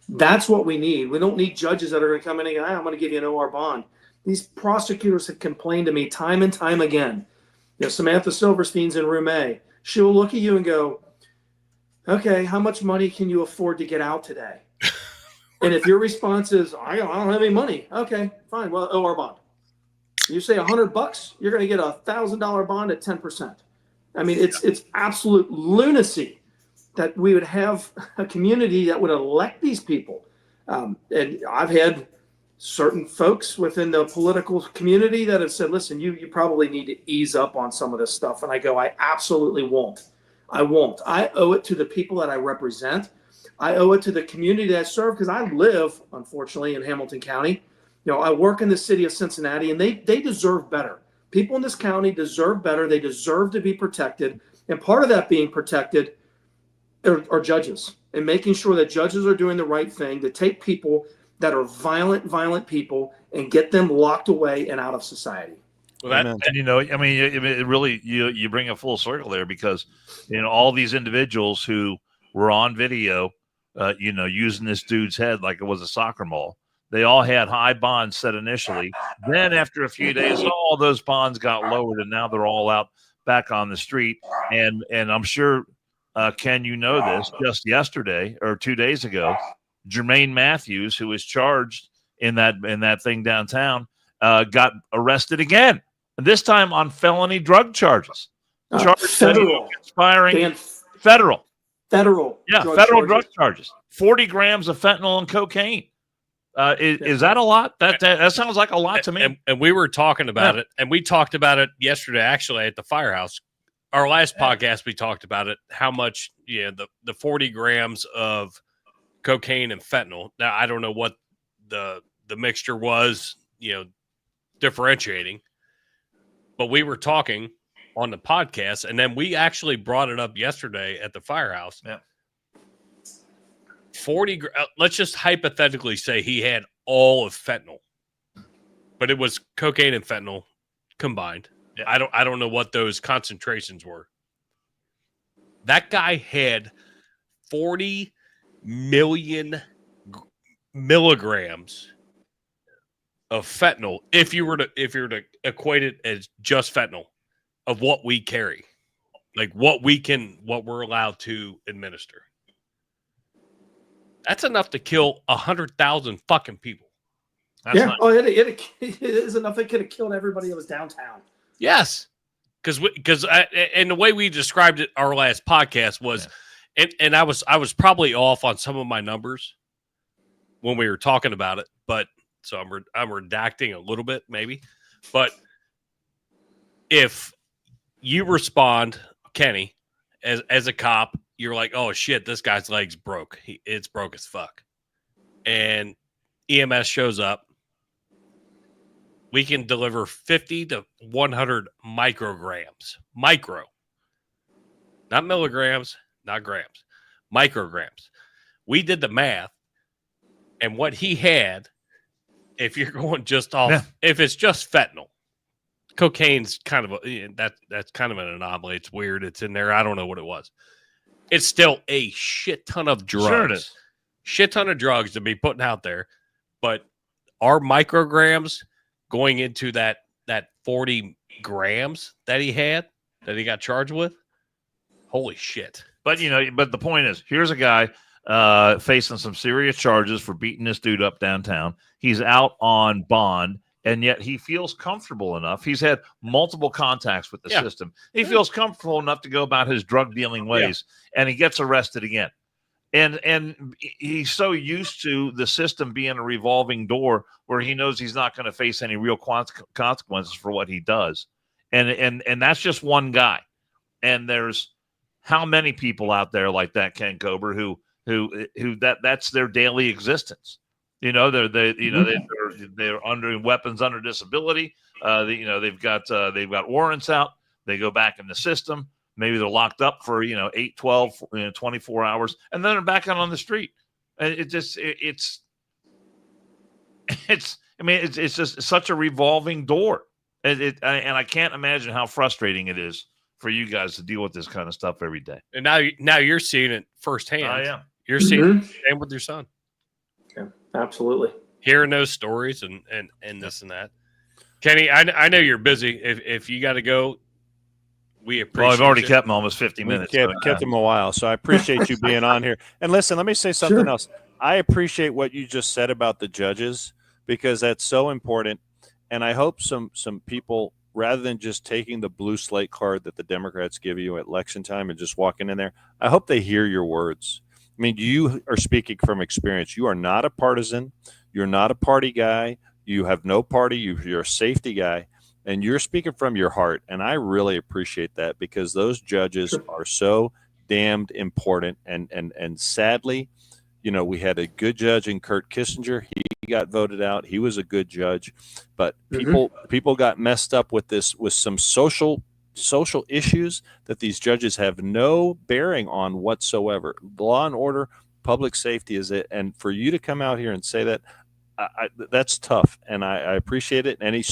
That's what we need. We don't need judges that are going to come in and go, I'm going to give you an OR bond. These prosecutors have complained to me time and time again. You know, Samantha Silverstein's in room A. She will look at you and go, okay, how much money can you afford to get out today? And if your response is, I don't have any money. Okay, fine. Well, OR bond. You say $100, you're going to get a $1,000 bond at 10%. I mean, it's absolute lunacy that we would have a community that would elect these people. And I've had certain folks within the political community that have said, listen, you probably need to ease up on some of this stuff. And I go, I absolutely won't. I won't. I owe it to the people that I represent. I owe it to the community that I serve, because I live, unfortunately, in Hamilton County. You know, I work in the city of Cincinnati, and they deserve better. People in this county deserve better. They deserve to be protected. And part of that being protected are judges, and making sure that judges are doing the right thing to take people that are violent people and get them locked away and out of society. Well, that, and you know, I mean, it really you bring a full circle there, because you know all these individuals who were on video, you know, using this dude's head like it was a soccer ball. They all had high bonds set initially. Then after a few days, all those bonds got lowered, and now they're all out back on the street. And I'm sure, Ken, you know this. Just yesterday or 2 days ago, Jermaine Matthews, who was charged in that thing downtown, got arrested again, and this time on felony drug charges. Federal, expiring federal, yeah, federal drug charges. 40 grams of fentanyl and cocaine. Is that a lot? That sounds like a lot to me. And we were talking about it, and we talked about it yesterday, actually, at the firehouse. Our last podcast, we talked about it. How much, the 40 grams of cocaine and fentanyl. Now, I don't know what the mixture was, differentiating, but we were talking on the podcast, and then we actually brought it up yesterday at the firehouse. Yeah. 40. Let's just hypothetically say he had all of fentanyl, but it was cocaine and fentanyl combined. Yeah. I don't know what those concentrations were. That guy had 40 million milligrams of fentanyl. If you were to equate it as just fentanyl of what we carry, like what we're allowed to administer. That's enough to kill 100,000 fucking people. It is enough. It could have killed everybody that was downtown. Yes, because and the way we described it our last podcast was, and I was probably off on some of my numbers when we were talking about it, but so I'm redacting a little bit maybe, but if you respond, Kenny, as a cop, you're like, oh shit, this guy's leg's broke. It's broke as fuck. And EMS shows up. We can deliver 50 to 100 micrograms. Micro. Not milligrams, not grams. Micrograms. We did the math. And what he had, if you're going just off, if it's just fentanyl, cocaine's kind of that's kind of an anomaly. It's weird. It's in there. I don't know what it was. it's still a shit ton of drugs. Sure it is. Shit ton of drugs to be putting out there. But our micrograms going into that 40 grams that he got charged with, holy shit. But but the point is, here's a guy facing some serious charges for beating this dude up downtown. He's out on bond, and yet he feels comfortable enough. He's had multiple contacts with the system. He feels comfortable enough to go about his drug dealing ways, and he gets arrested again. And he's so used to the system being a revolving door where he knows he's not going to face any real consequences for what he does. And that's just one guy. And there's how many people out there like that, Ken Kober, who that's their daily existence. They're under weapons under disability. They've got warrants out. They go back in the system. Maybe they're locked up for 8, 12, 24 hours, and then they're back out on the street. And it's just such a revolving door. And I can't imagine how frustrating it is for you guys to deal with this kind of stuff every day. And now you're seeing it firsthand. I am. You're seeing it same with your son. Yeah, absolutely. Hearing those stories and this and that. Kenny, I know you're busy. If you got to go, we appreciate. Well, I've already kept him almost 50 minutes. Kept him a while, so I appreciate you being on here. And listen, let me say something else. I appreciate what you just said about the judges because that's so important. And I hope some people, rather than just taking the blue slate card that the Democrats give you at election time and just walking in there, I hope they hear your words. I mean, you are speaking from experience. You are not a partisan. You're not a party guy. You have no party. You're a safety guy. And you're speaking from your heart. And I really appreciate that because those judges are so damned important. And sadly, we had a good judge in Kurt Kissinger. He got voted out. He was a good judge. But people got messed up with some social issues that these judges have no bearing on whatsoever. Law and order, public safety is it. And for you to come out here and say that, that's tough, and I appreciate it. Any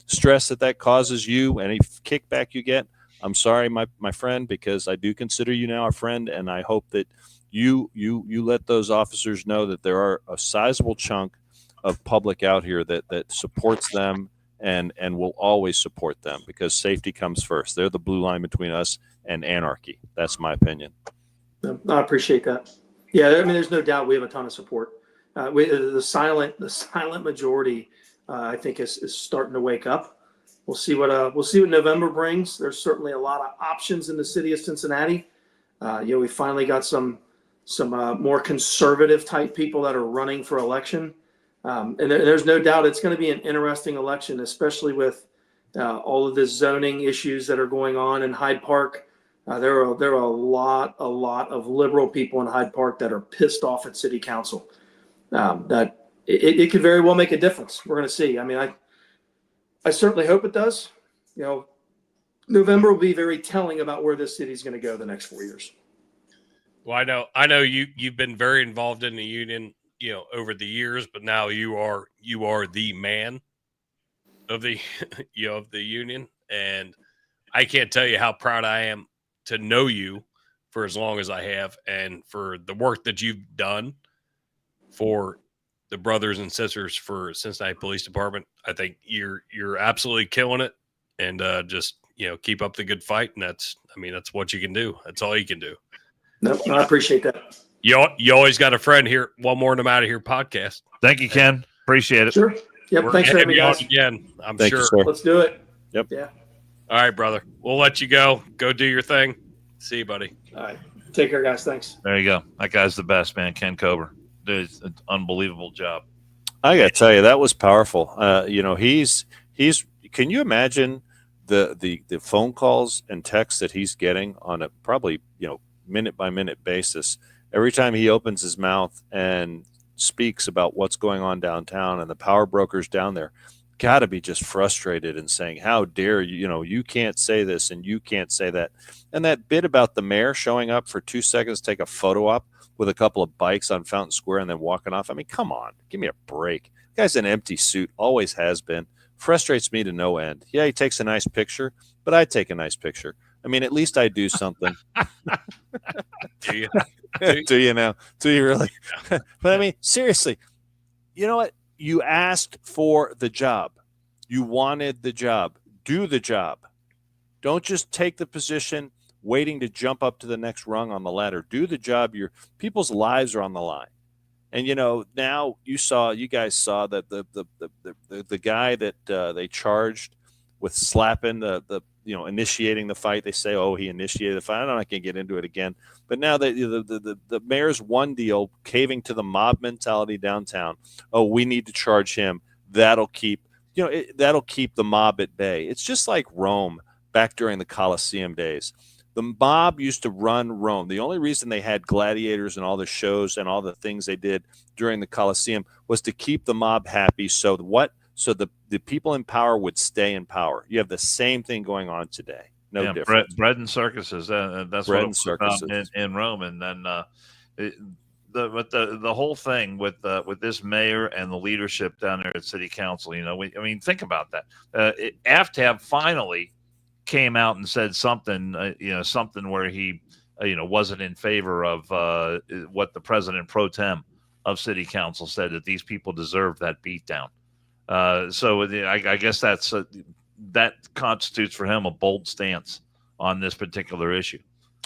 stress that causes you, any kickback you get, I'm sorry, my friend, because I do consider you now a friend, and I hope that you let those officers know that there are a sizable chunk of public out here that supports them and will always support them because safety comes first. They're the blue line between us and anarchy. That's my opinion. I appreciate that. Yeah, I mean, there's no doubt we have a ton of support. The silent majority, I think, is starting to wake up. We'll see what November brings. There's certainly a lot of options in the city of Cincinnati. We finally got some more conservative type people that are running for election, and there's no doubt it's going to be an interesting election, especially with all of the zoning issues that are going on in Hyde Park. There are a lot of liberal people in Hyde Park that are pissed off at City Council. That it could very well make a difference. We're going to see. I mean, I certainly hope it does. November will be very telling about where this city is going to go the next 4 years. Well, I know you've been very involved in the union, over the years, but now you are the man of the of the union, and I can't tell you how proud I am to know you for as long as I have, and for the work that you've done for the brothers and sisters for Cincinnati Police Department. I think you're absolutely killing it, and just keep up the good fight. And that's what you can do. That's all you can do. No, I appreciate that. You always got a friend here. One more and I'm out of here podcast. Thank you, Ken. Appreciate it. Sure. Yep. We're Thanks for having me, guys. Again. I'm Thank sure. you, sir. Let's do it. Yep. Yeah. All right, brother. We'll let you go. Go do your thing. See you, buddy. All right. Take care, guys. Thanks. There you go. That guy's the best, man. Ken Kober. Dude, it's an unbelievable job. I got to tell you, that was powerful. He's. Can you imagine the phone calls and texts that he's getting on a probably minute by minute basis every time he opens his mouth and speaks about what's going on downtown and the power brokers down there? Got to be just frustrated and saying, "How dare you? You can't say this and you can't say that." And that bit about the mayor showing up for 2 seconds, take a photo op with a couple of bikes on Fountain Square and then walking off. I mean, come on, give me a break. The guy's an empty suit, always has been. Frustrates me to no end. Yeah, he takes a nice picture, but I'd take a nice picture. I mean, at least I do something. Do you? Do you now? Do you really? But I mean, seriously, you know what? You asked for the job. You wanted the job. Do the job. Don't just take the position waiting to jump up to the next rung on the ladder. Do the job. Your people's lives are on the line. And now you guys saw that the guy that they charged with slapping the initiating the fight. They say, oh, he initiated the fight. I'm not going to get into it again. But now the mayor's one deal, caving to the mob mentality downtown. Oh, we need to charge him. That'll keep the mob at bay. It's just like Rome back during the Colosseum days. The mob used to run Rome. The only reason they had gladiators and all the shows and all the things they did during the Colosseum was to keep the mob happy. So the people in power would stay in power. You have the same thing going on today. No difference. Bread and circuses. That's bread what and circuses in Rome. And then the whole thing with this mayor and the leadership down there at City Council. Think about that. AFTAB finally came out and said something, something where he, wasn't in favor of what the president pro tem of City Council said, that these people deserve that beatdown. So I guess that constitutes for him a bold stance on this particular issue.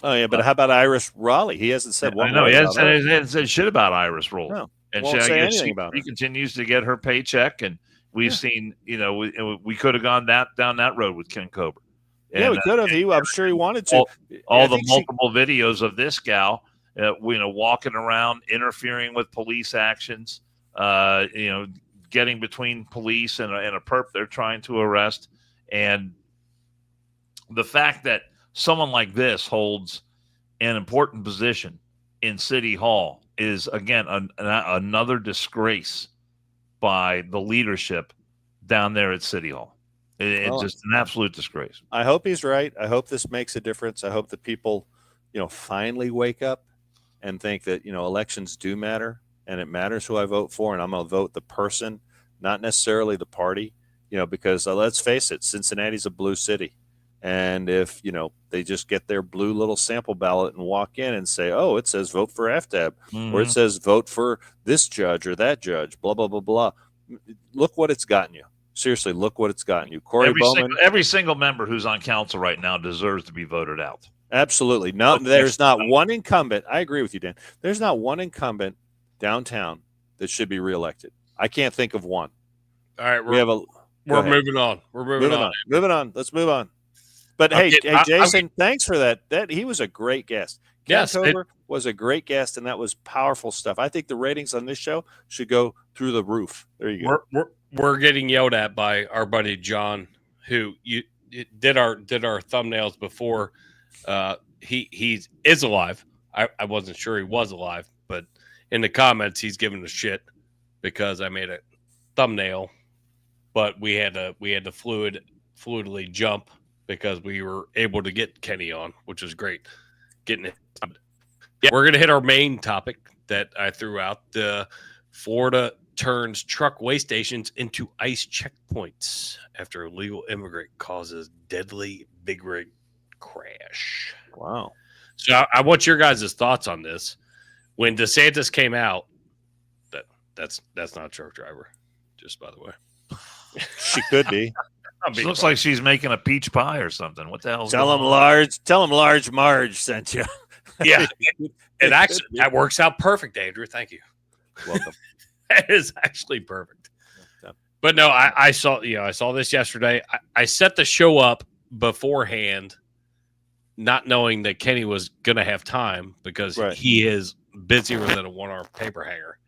Oh yeah, but how about Iris Raleigh? He hasn't said one. I know he hasn't said shit about Iris Raleigh. No, and won't say anything about she it. continues to get her paycheck, and we've seen, we could have gone down that road with Ken Kober. Yeah, we could have. I'm sure he wanted to. All the multiple videos of this gal, walking around, interfering with police actions, getting between police and a perp they're trying to arrest. And the fact that someone like this holds an important position in City Hall is, again, another disgrace by the leadership down there at City Hall. It's just an absolute disgrace. I hope he's right. I hope this makes a difference. I hope that people, finally wake up and think that, elections do matter, and it matters who I vote for, and I'm going to vote the person, not necessarily the party, because let's face it, Cincinnati's a blue city. And if, they just get their blue little sample ballot and walk in and say, oh, it says vote for FDAB, or it says vote for this judge or that judge, blah, blah, blah, blah. Look what it's gotten you. Seriously, look what it's gotten you. Every single member who's on council right now deserves to be voted out. Absolutely. No, there's not one incumbent. I agree with you, Dan. There's not one incumbent downtown that should be reelected. I can't think of one. All right, we're moving on. We're moving on. Moving on. Let's move on. But hey, Jason, thanks for that. He was a great guest. Yes, October was a great guest, and that was powerful stuff. I think the ratings on this show should go through the roof. There you go. We're getting yelled at by our buddy John, who did our thumbnails before. He is alive. I wasn't sure he was alive, but in the comments he's giving a shit because I made a thumbnail, but we had to fluidly jump because we were able to get Kenny on, which was great. Getting it. Yeah, we're gonna hit our main topic that I threw out. The Florida turns truck weigh stations into ICE checkpoints after illegal immigrant causes deadly big rig crash. Wow. So I want your guys' thoughts on this. When DeSantis came out, that's not a truck driver, just by the way. She could be. She looks like she's making a peach pie or something. What the hell? Tell him Large Marge sent you. Yeah. It actually that works out perfect, Andrew. Thank you. Welcome. That is actually perfect. But no, I saw this yesterday. I set the show up beforehand, not knowing that Kenny was gonna have time because he is busier than a one-arm paper hanger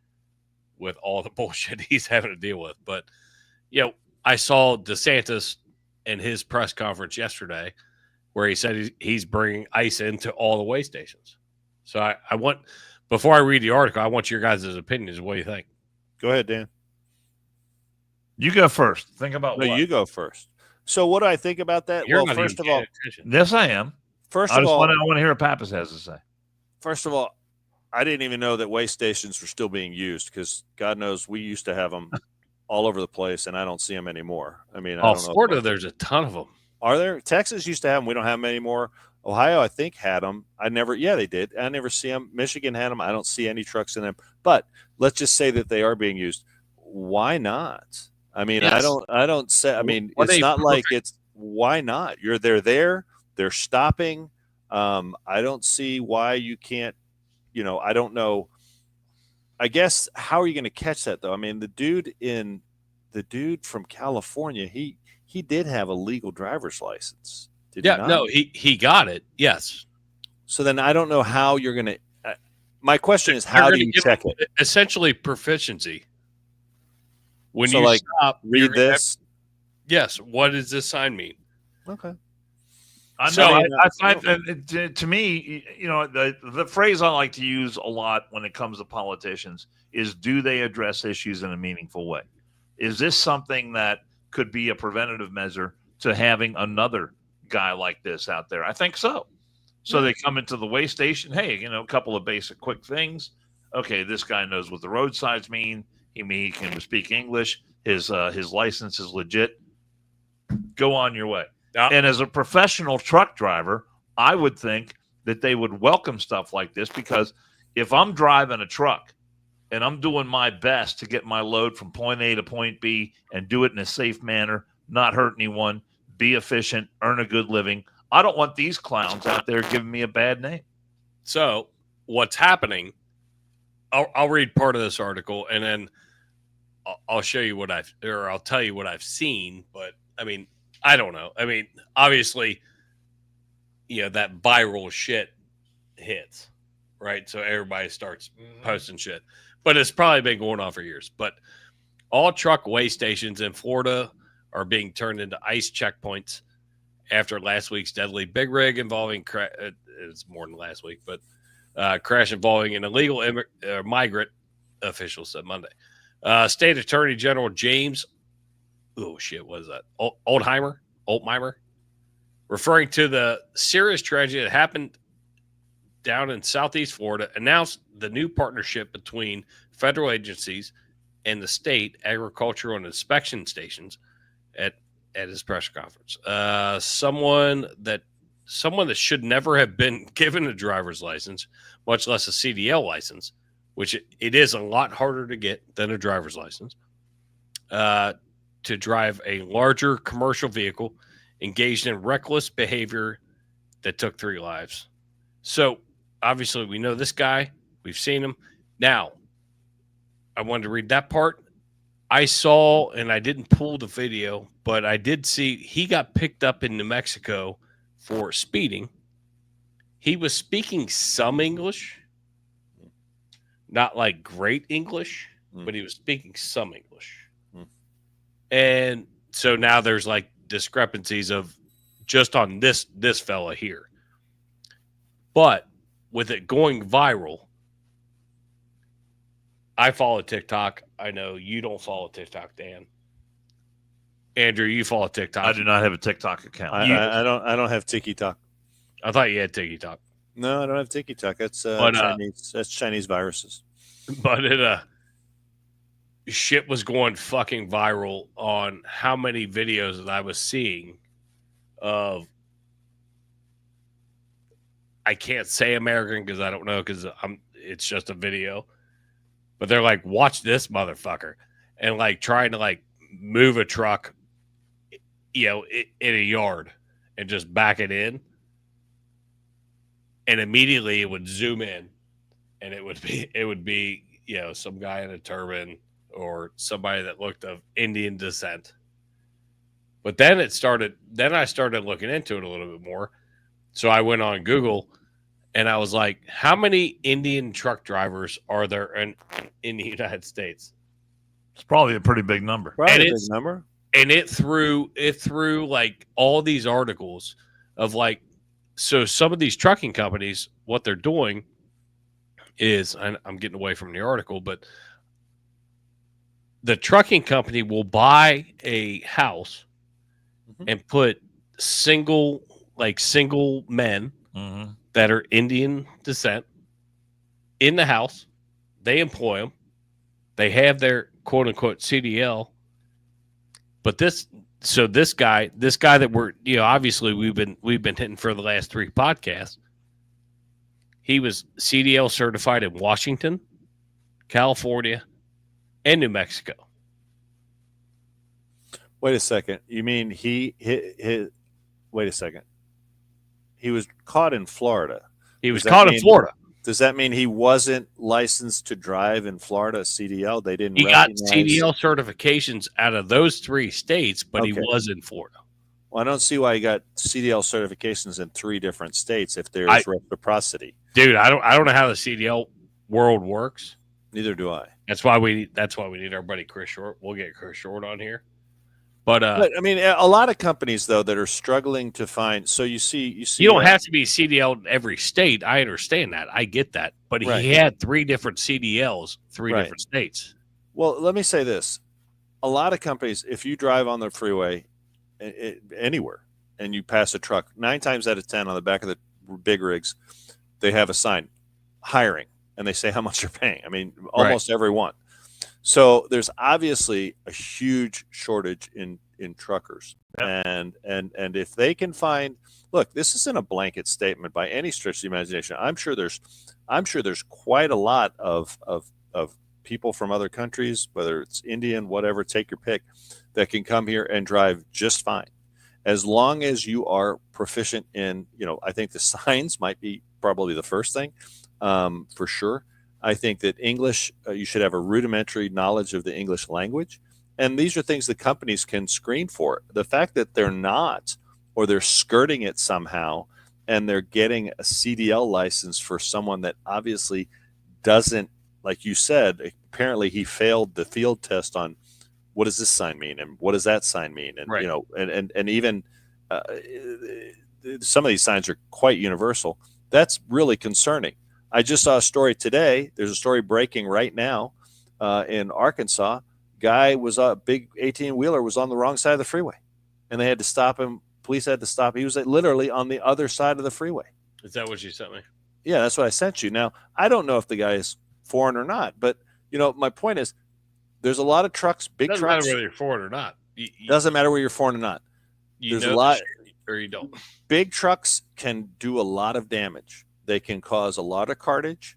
with all the bullshit he's having to deal with. But I saw DeSantis in his press conference yesterday where he said he's bringing ICE into all the weigh stations. So I want, before I read the article, I want your guys' opinions. What do you think? Go ahead, Dan. You go first. Think about what? You go first. So what do I think about that? You're well, first of all, yes, I am. I want to hear what Pappas has to say. First of all, I didn't even know that weigh stations were still being used because God knows we used to have them all over the place, and I don't see them anymore. I mean, I don't know Florida, there's a ton of them. Are there? Texas used to have them. We don't have them anymore. Ohio, I think, had them. They did. I never see them. Michigan had them. I don't see any trucks in them. But let's just say that they are being used. Why not? I mean, Yes. I don't say, I mean, What it's a not like perfect- it's, why not? They're there. They're stopping. I don't see why you can't, I don't know. I guess, how are you going to catch that though? I mean, the dude from California, he did have a legal driver's license. Did he not? No, he got it. Yes. So then I don't know how you're going to. My question is, They're how gonna do you give check them it? Essentially, proficiency. When So, you like, stop, you're Read gonna have- this. yes. What does this sign mean? Okay. I So- know. I find that to me, the phrase I like to use a lot when it comes to politicians is, do they address issues in a meaningful way? Is this something that could be a preventative measure to having another guy like this out there? I think so. So they come into the weigh station. Hey, a couple of basic quick things. Okay, this guy knows what the road signs mean. He can speak English. His license is legit. Go on your way. And as a professional truck driver, I would think that they would welcome stuff like this, because if I'm driving a truck and I'm doing my best to get my load from point A to point B and do it in a safe manner, not hurt anyone, be efficient, earn a good living, I don't want these clowns out there giving me a bad name. So what's happening? I'll read part of this article, and then I'll show you I'll tell you what I've seen. But I mean, I don't know. I mean, obviously, that viral shit hits, right? So everybody starts posting shit, but it's probably been going on for years. But all truck weigh stations in Florida are being turned into ICE checkpoints after last week's deadly big rig involving it's more than last week, but crash involving an illegal migrant, officials said Monday. State Attorney General James, what is that? Altmaier, referring to the serious tragedy that happened down in Southeast Florida, announced the new partnership between federal agencies and the state agricultural and inspection stations at his press conference. Someone that should never have been given a driver's license, much less a CDL license, which it is a lot harder to get than a driver's license, to drive a larger commercial vehicle, engaged in reckless behavior that took 3 lives. So obviously we know this guy. We've seen him. Now, I wanted to read that part. I saw, and I didn't pull the video, but I did see he got picked up in New Mexico for speeding. He was speaking some English, not like great English, but he was speaking some English. And so now there's like discrepancies of just on this fella here. But with it going viral, I follow TikTok. I know you don't follow TikTok, Dan. Andrew, you follow TikTok. I do not have a TikTok account. I don't have TikTok. I thought you had TikTok. No, I don't have TikTok. That's Chinese. That's Chinese viruses. But shit was going fucking viral on how many videos that I was seeing of. I can't say American because I don't know, because it's just a video. But they're like, watch this motherfucker, and like trying to like move a truck, in a yard and just back it in. And immediately it would zoom in, and it would be some guy in a turban or somebody that looked of Indian descent. But then I started looking into it a little bit more. So I went on Google, and I was like, how many Indian truck drivers are there in the United States? It's probably a pretty big number. Probably a big number. And it threw like all these articles of like, so some of these trucking companies, what they're doing is, and I'm getting away from the article, but the trucking company will buy a house and put single men that are Indian descent in the house. They employ them. They have their quote unquote CDL. But So this guy that we're, obviously we've been hitting for the last 3 podcasts. He was CDL certified in Washington, California, and New Mexico. Wait a second. You mean wait a second. He was caught in Florida. He was caught in Florida. Does that mean he wasn't licensed to drive in Florida, CDL? They didn't. He got CDL certifications out of those 3 states, but he was in Florida. Well, I don't see why he got CDL certifications in 3 different states if there's reciprocity. Dude, I don't know how the CDL world works. Neither do I. That's why we need our buddy Chris Short. We'll get Chris Short on here. But I mean, a lot of companies though that are struggling to find. So you see, you don't have to be CDL in every state. I understand that. I get that. But he had 3 different CDLs, 3 different states. Well, let me say this: a lot of companies, if you drive on the freeway anywhere and you pass a truck, 9 times out of 10 on the back of the big rigs, they have a sign, hiring, and they say how much they're paying. I mean, almost every one. So there's obviously a huge shortage in truckers, and if they can find, look, this isn't a blanket statement by any stretch of the imagination. I'm sure there's quite a lot of people from other countries, whether it's Indian, whatever, take your pick, that can come here and drive just fine, as long as you are proficient in, I think the signs might be probably the first thing, for sure. I think that English, you should have a rudimentary knowledge of the English language. And these are things that companies can screen for. The fact that they're not, or they're skirting it somehow, and they're getting a CDL license for someone that obviously doesn't, like you said, apparently he failed the field test on what does this sign mean and what does that sign mean? And, and even some of these signs are quite universal. That's really concerning. I just saw a story today. There's a story breaking right now in Arkansas. Guy was a big 18-wheeler was on the wrong side of the freeway, and they had to stop him. Police had to stop him. He was literally on the other side of the freeway. Is that what you sent me? Yeah, that's what I sent you. Now, I don't know if the guy is foreign or not, but my point is, there's a lot of trucks, big trucks. Doesn't matter whether you're foreign or not. Doesn't matter whether you're foreign or not. There's a lot, or you don't. Big trucks can do a lot of damage. They can cause a lot of cartage.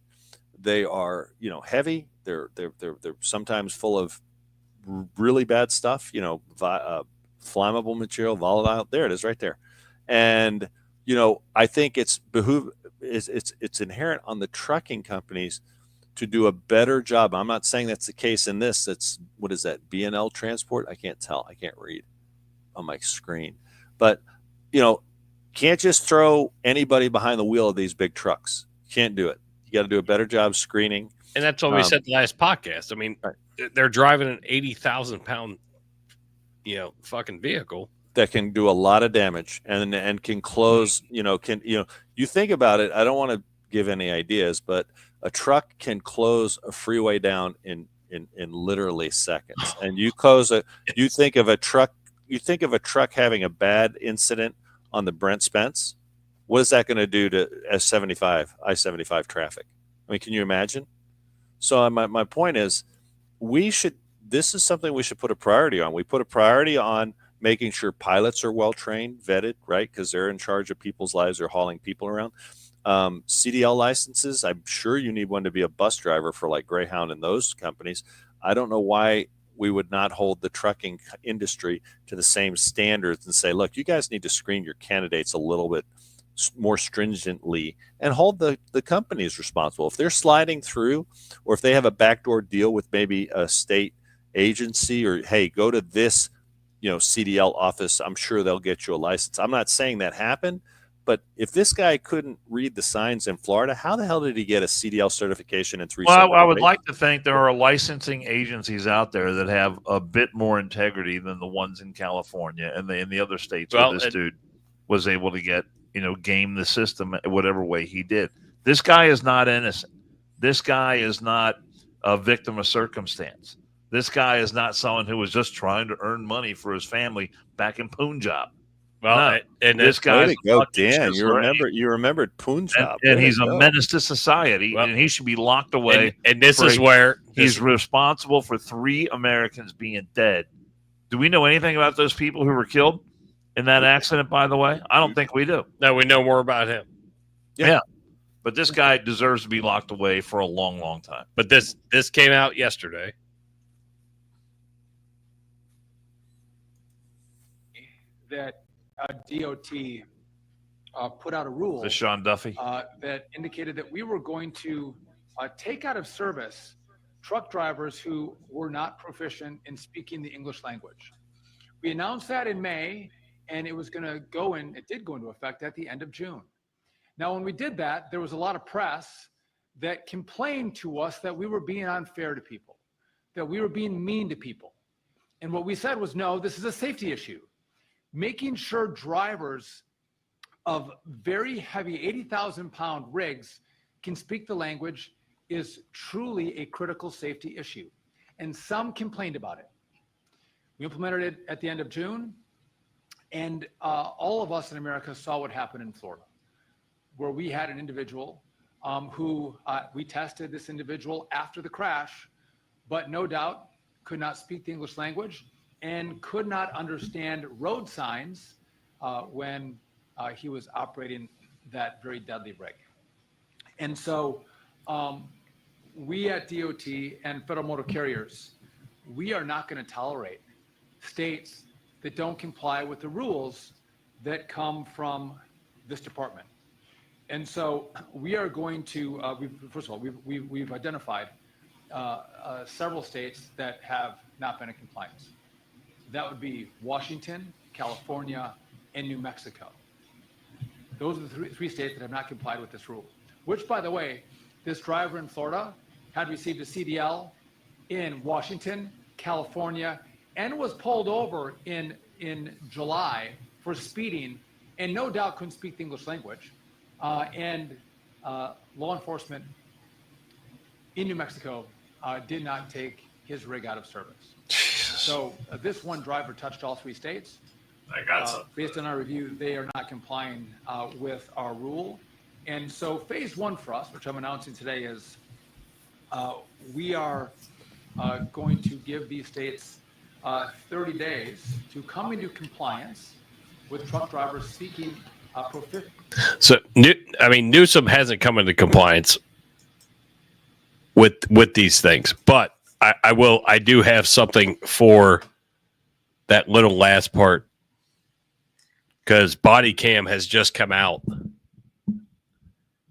They are, heavy. They're sometimes full of really bad stuff. Flammable material, volatile. There it is, right there. And I think it's inherent on the trucking companies to do a better job. I'm not saying that's the case in this. It's, what is that? B&L Transport? I can't tell. I can't read on my screen. But can't just throw anybody behind the wheel of these big trucks. Can't do it. You got to do a better job screening. And that's what we said the last podcast. I mean, they're driving an 80,000 pound, fucking vehicle that can do a lot of damage and can close. You think about it. I don't want to give any ideas, but a truck can close a freeway down in literally seconds. And you think of a truck having a bad incident on the Brent Spence. What is that going to do to I-75 traffic? I mean, can you imagine? So my point is, this is something we should put a priority on. We put a priority on making sure pilots are well trained, vetted, right? Because they're in charge of people's lives. They're hauling people around. CDL licenses, I'm sure you need one to be a bus driver for like Greyhound and those companies. I don't know why we would not hold the trucking industry to the same standards and say, look, you guys need to screen your candidates a little bit more stringently and hold the companies responsible. If they're sliding through, or if they have a backdoor deal with maybe a state agency, or, hey, go to this, CDL office, I'm sure they'll get you a license. I'm not saying that happened, but if this guy couldn't read the signs in Florida, how the hell did he get a CDL certification in 3? Well, I would like to think there are licensing agencies out there that have a bit more integrity than the ones in California and in the other states where this dude was able to get, game the system whatever way he did. This guy is not innocent. This guy is not a victim of circumstance. This guy is not someone who was just trying to earn money for his family back in Punjab. Well, no, and this guy, Dan, you remembered Punjab, and he's a menace to society, and he should be locked away. And this is where he's responsible for 3 Americans being dead Do we know anything about those people who were killed in that accident, by the way? I don't think we do. No, we know more about him. Yeah. But this guy deserves to be locked away for a long, long time. But this came out yesterday. That DOT put out a rule This Sean Duffy. that indicated that we were going to take out of service truck drivers who were not proficient in speaking the English language. We announced that in May, and it was going to go in. It did go into effect at the end of June. Now, when we did that, there was a lot of press that complained to us that we were being unfair to people, that we were being mean to people. And what we said was, no, this is a safety issue. Making sure drivers of very heavy 80,000-pound rigs can speak the language is truly a critical safety issue. And some complained about it. We implemented it at the end of June, and all of us in America saw what happened in Florida, where we had an individual who we tested this individual after the crash, but no doubt could not speak the English language and could not understand road signs when he was operating that very deadly rig. And so we at DOT and federal motor carriers, we are not going to tolerate states that don't comply with the rules that come from this department. And so we are going to, first of all, we've identified several states that have not been in compliance. That would be Washington, California, and New Mexico. Those are the three states that have not complied with this rule, which, by the way, this driver in Florida had received a CDL in Washington, California, and was pulled over in July for speeding, and no doubt couldn't speak the English language. And law enforcement in New Mexico did not take his rig out of service. So this one driver touched all three states. I got some. Based on our review, they are not complying with our rule. And so phase one for us, which I'm announcing today, is we are going to give these states 30 days to come into compliance with truck drivers speaking proficient. So, Newsom hasn't come into compliance with these things, but I do have something for that little last part, because body cam has just come out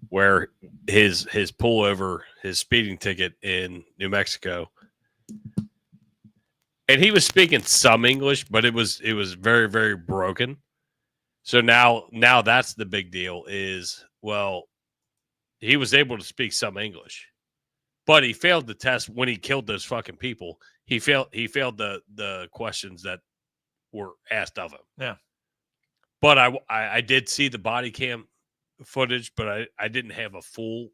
where his pullover, his speeding ticket in New Mexico, and he was speaking some English, but it was very, very broken. So now that's the big deal is, well, he was able to speak some English, but he failed the test when he killed those fucking people. He failed the questions that were asked of him. Yeah. But I did see the body cam footage, but I didn't have a full,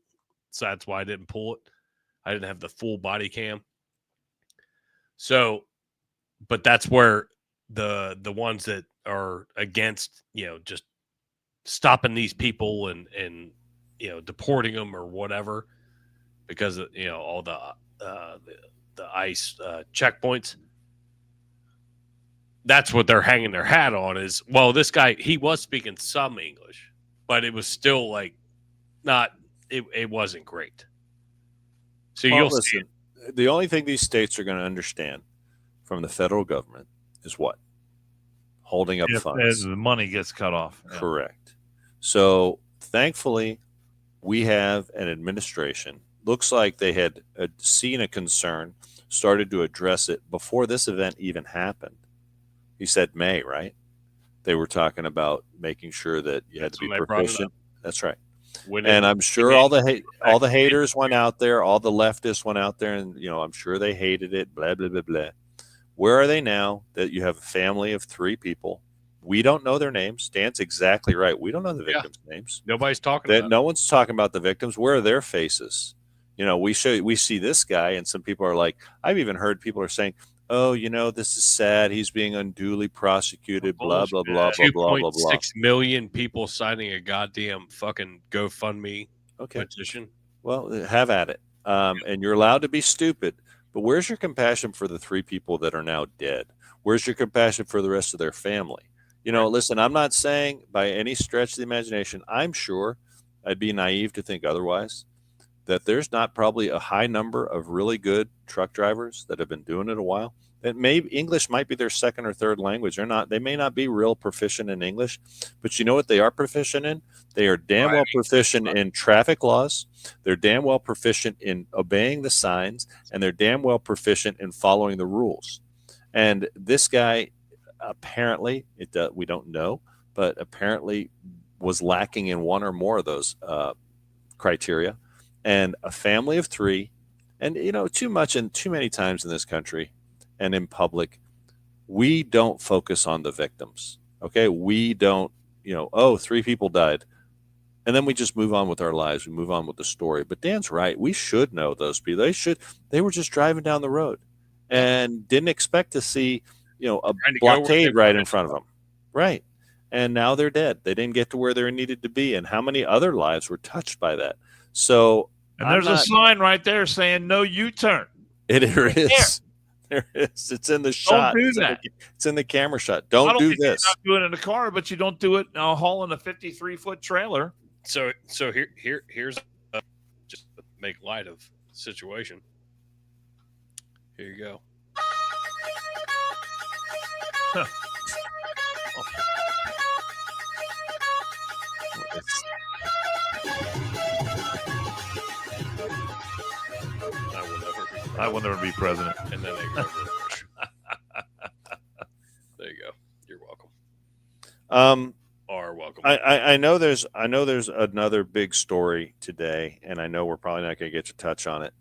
so that's why I didn't pull it. I didn't have the full body cam. So, but that's where the ones that are against, just stopping these people and deporting them or whatever, because of, all the ICE checkpoints. That's what they're hanging their hat on is, well, this guy, he was speaking some English, but it was still like it wasn't great. So Well, you'll listen, see. the only thing these states are going to understand from the federal government is what? Holding up funds. The money gets cut off. Yeah. Correct. So thankfully, we have an administration. Looks like they had seen a concern, started to address it before this event even happened. He said May, right? They were talking about making sure that you had to be proficient. That's right. And I'm sure all the haters went out there, all the leftists went out there, and I'm sure they hated it. Blah blah blah blah. Where are they now that you have a family of 3 people? We don't know their names. Dan's exactly right. We don't know the victims' names. Nobody's talking about No one's talking about the victims. Where are their faces? We see this guy, and some people are like, I've even heard people are saying, oh, this is sad. He's being unduly prosecuted, blah, blah, blah, blah, blah, blah, blah. 2.6 million people signing a goddamn fucking GoFundMe Okay. petition. Well, have at it. And you're allowed to be stupid, But where's your compassion for the 3 people that are now dead? Where's your compassion for the rest of their family? You know, listen, I'm not saying by any stretch of the imagination, I'm sure I'd be naive to think otherwise, that there's not probably a high number of really good truck drivers that have been doing it a while. That maybe English might be their second or third language. They may not be real proficient in English, but you know what they are proficient in? They are damn well proficient in traffic laws. They're damn well proficient in obeying the signs, and they're damn well proficient in following the rules. And this guy, apparently, we don't know, but apparently was lacking in one or more of those criteria. And a family of 3, and you know, too much and too many times in this country and in public, we don't focus on the victims. Okay, we don't, you know, 3 people died, and then we just move on with our lives. We move on with the story. But Dan's right. We should know those people. They were just driving down the road and didn't expect to see, you know, a blockade right in front of them. Right. And now they're dead. They didn't get to where they needed to be. And how many other lives were touched by that? So, and there's a sign right there saying no U-turn. It is. There is. It's in the shot. Don't do that. It's in the camera shot. Don't do this. You're not doing it in the car, but you don't do it hauling a 53-foot trailer. So here's just to make light of the situation. Here you go. Huh. I will never be president. And then they go there you go. You're welcome. Are welcome. I know there's another big story today, and I know we're probably not going to get to touch on it.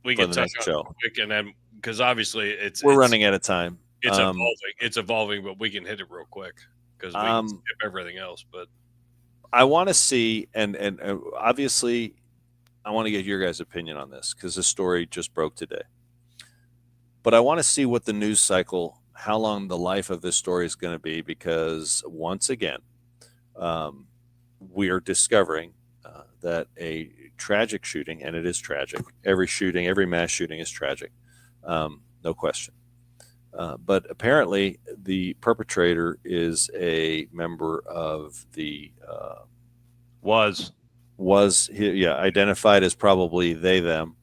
We can touch on it quick, and then because obviously we're running out of time. It's evolving. It's evolving, but we can hit it real quick because we can skip everything else. But I want to see, and obviously, I want to get your guys' opinion on this because this story just broke today. But I want to see what the news cycle, how long the life of this story is going to be, because once again, we are discovering that a tragic shooting, and it is tragic. Every shooting, every mass shooting is tragic, no question. But apparently, the perpetrator is a member of the identified as probably they them.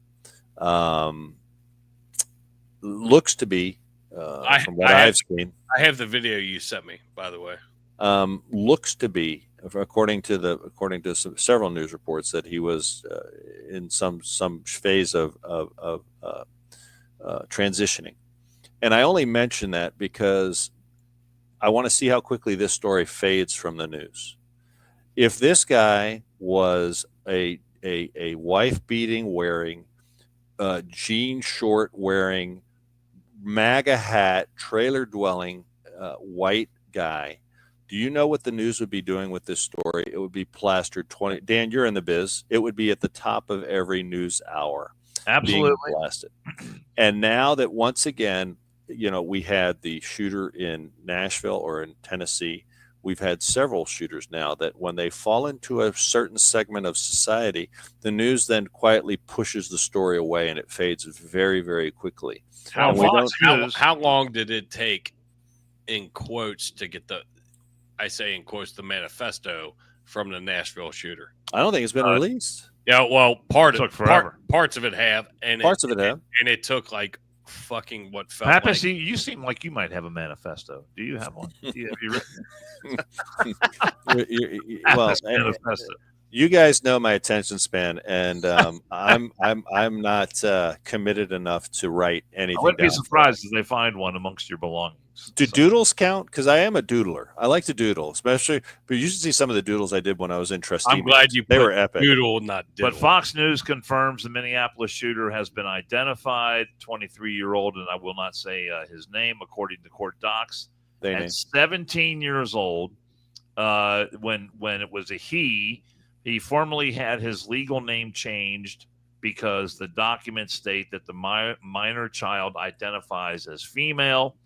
Looks to be from what I've seen. I have the video you sent me, by the way. Looks to be, according to several news reports, that he was in some phase of transitioning. And I only mention that because I want to see how quickly this story fades from the news. If this guy was a wife beating wearing, jean short wearing, MAGA hat, trailer dwelling, white guy, do you know what the news would be doing with this story? It would be plastered 20. Dan, you're in the biz. It would be at the top of every news hour. Absolutely. Being blasted. And now that once again, you know, we had the shooter in Nashville or in Tennessee. We've had several shooters now that when they fall into a certain segment of society, the news then quietly pushes the story away and it fades very, very quickly. How long did it take, in quotes, to get the manifesto from the Nashville shooter? I don't think it's been released. Yeah, well, parts of it have, and it took like fucking what felt Pappas, like. you seem like you might have a manifesto. Do you have one? Have you well, you guys know my attention span, and I'm not committed enough to write anything. I wouldn't be surprised if they find one amongst your belongings. Do doodles count? Because I am a doodler. I like to doodle, especially. But you should see some of the doodles I did when I was in trustee. I'm glad they were epic. Doodle, not diddle. But Fox News confirms the Minneapolis shooter has been identified. 23-year-old, and I will not say his name, according to court docs. At 17 years old, when it was a he formerly had his legal name changed because the documents state that the minor child identifies as female.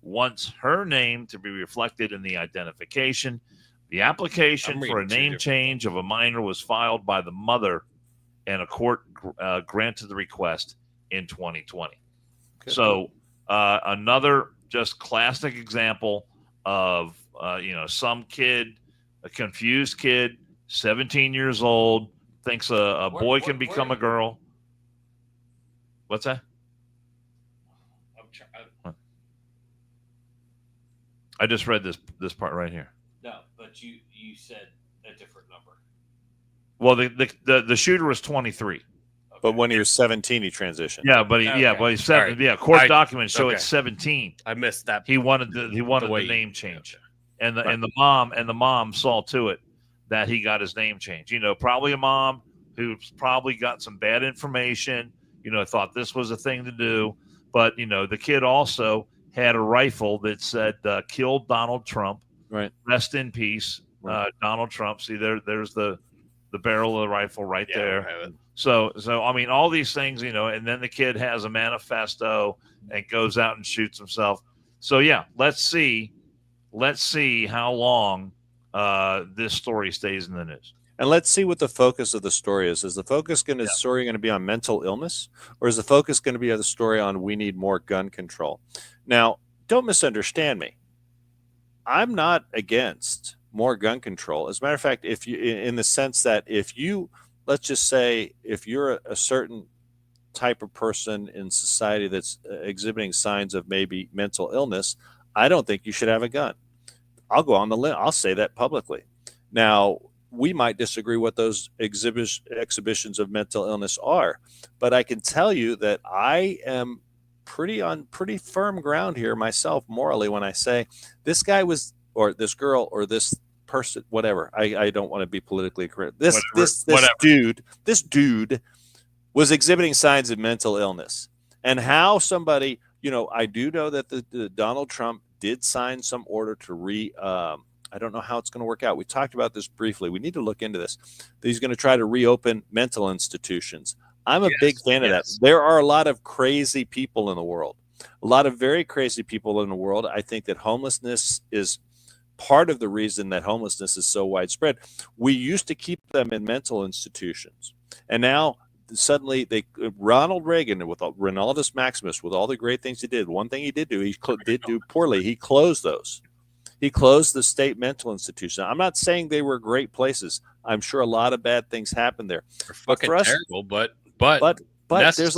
Wants her name to be reflected in the identification. The application for a name change of a minor was filed by the mother, and a court granted the request. in 2020. Good. So another just classic example of some kid, a confused kid, 17 years old, thinks a boy can become a girl. What's that? I just read this part right here. No, but you said a different number. Well, the shooter was 23. Okay. But when he was 17, he transitioned. Yeah, but he's 7. Right. Yeah, court documents show it's 17. I missed that. He wanted the name change, and the mom saw to it that he got his name changed. Probably a mom who's probably got some bad information. Thought this was a thing to do, but the kid also had a rifle that said "Killed Donald Trump." Right. Rest in peace, Donald Trump. See there's the barrel of the rifle right there. So I mean, all these things, and then the kid has a manifesto and goes out and shoots himself. So yeah, let's see how long this story stays in the news. And let's see what the focus of the story is. Is the focus story going to be on mental illness, or is the focus going to be the story on we need more gun control? Now, don't misunderstand me. I'm not against more gun control. As a matter of fact, if you, in the sense that if you, let's just say, if you're a certain type of person in society that's exhibiting signs of maybe mental illness, I don't think you should have a gun. I'll go on the limb. I'll say that publicly. Now, we might disagree what those exhibitions of mental illness are, but I can tell you that I am pretty firm ground here myself morally when I say this guy was, or this girl, or this person, whatever. I don't want to be politically correct. This dude was exhibiting signs of mental illness, and how somebody, I do know that the Donald Trump did sign some order to I don't know how it's going to work out. We talked about this briefly. We need to look into this. He's going to try to reopen mental institutions. I'm a big fan of that. There are a lot of crazy people in the world, a lot of very crazy people in the world. I think that homelessness is part of the reason that homelessness is so widespread. We used to keep them in mental institutions, and now suddenly Ronald Reagan with Ronaldus Maximus, with all the great things he did, one thing he did do, he did do poorly. He closed those. He closed the state mental institution. I'm not saying they were great places. I'm sure a lot of bad things happened there. They're fucking for us, terrible, but there's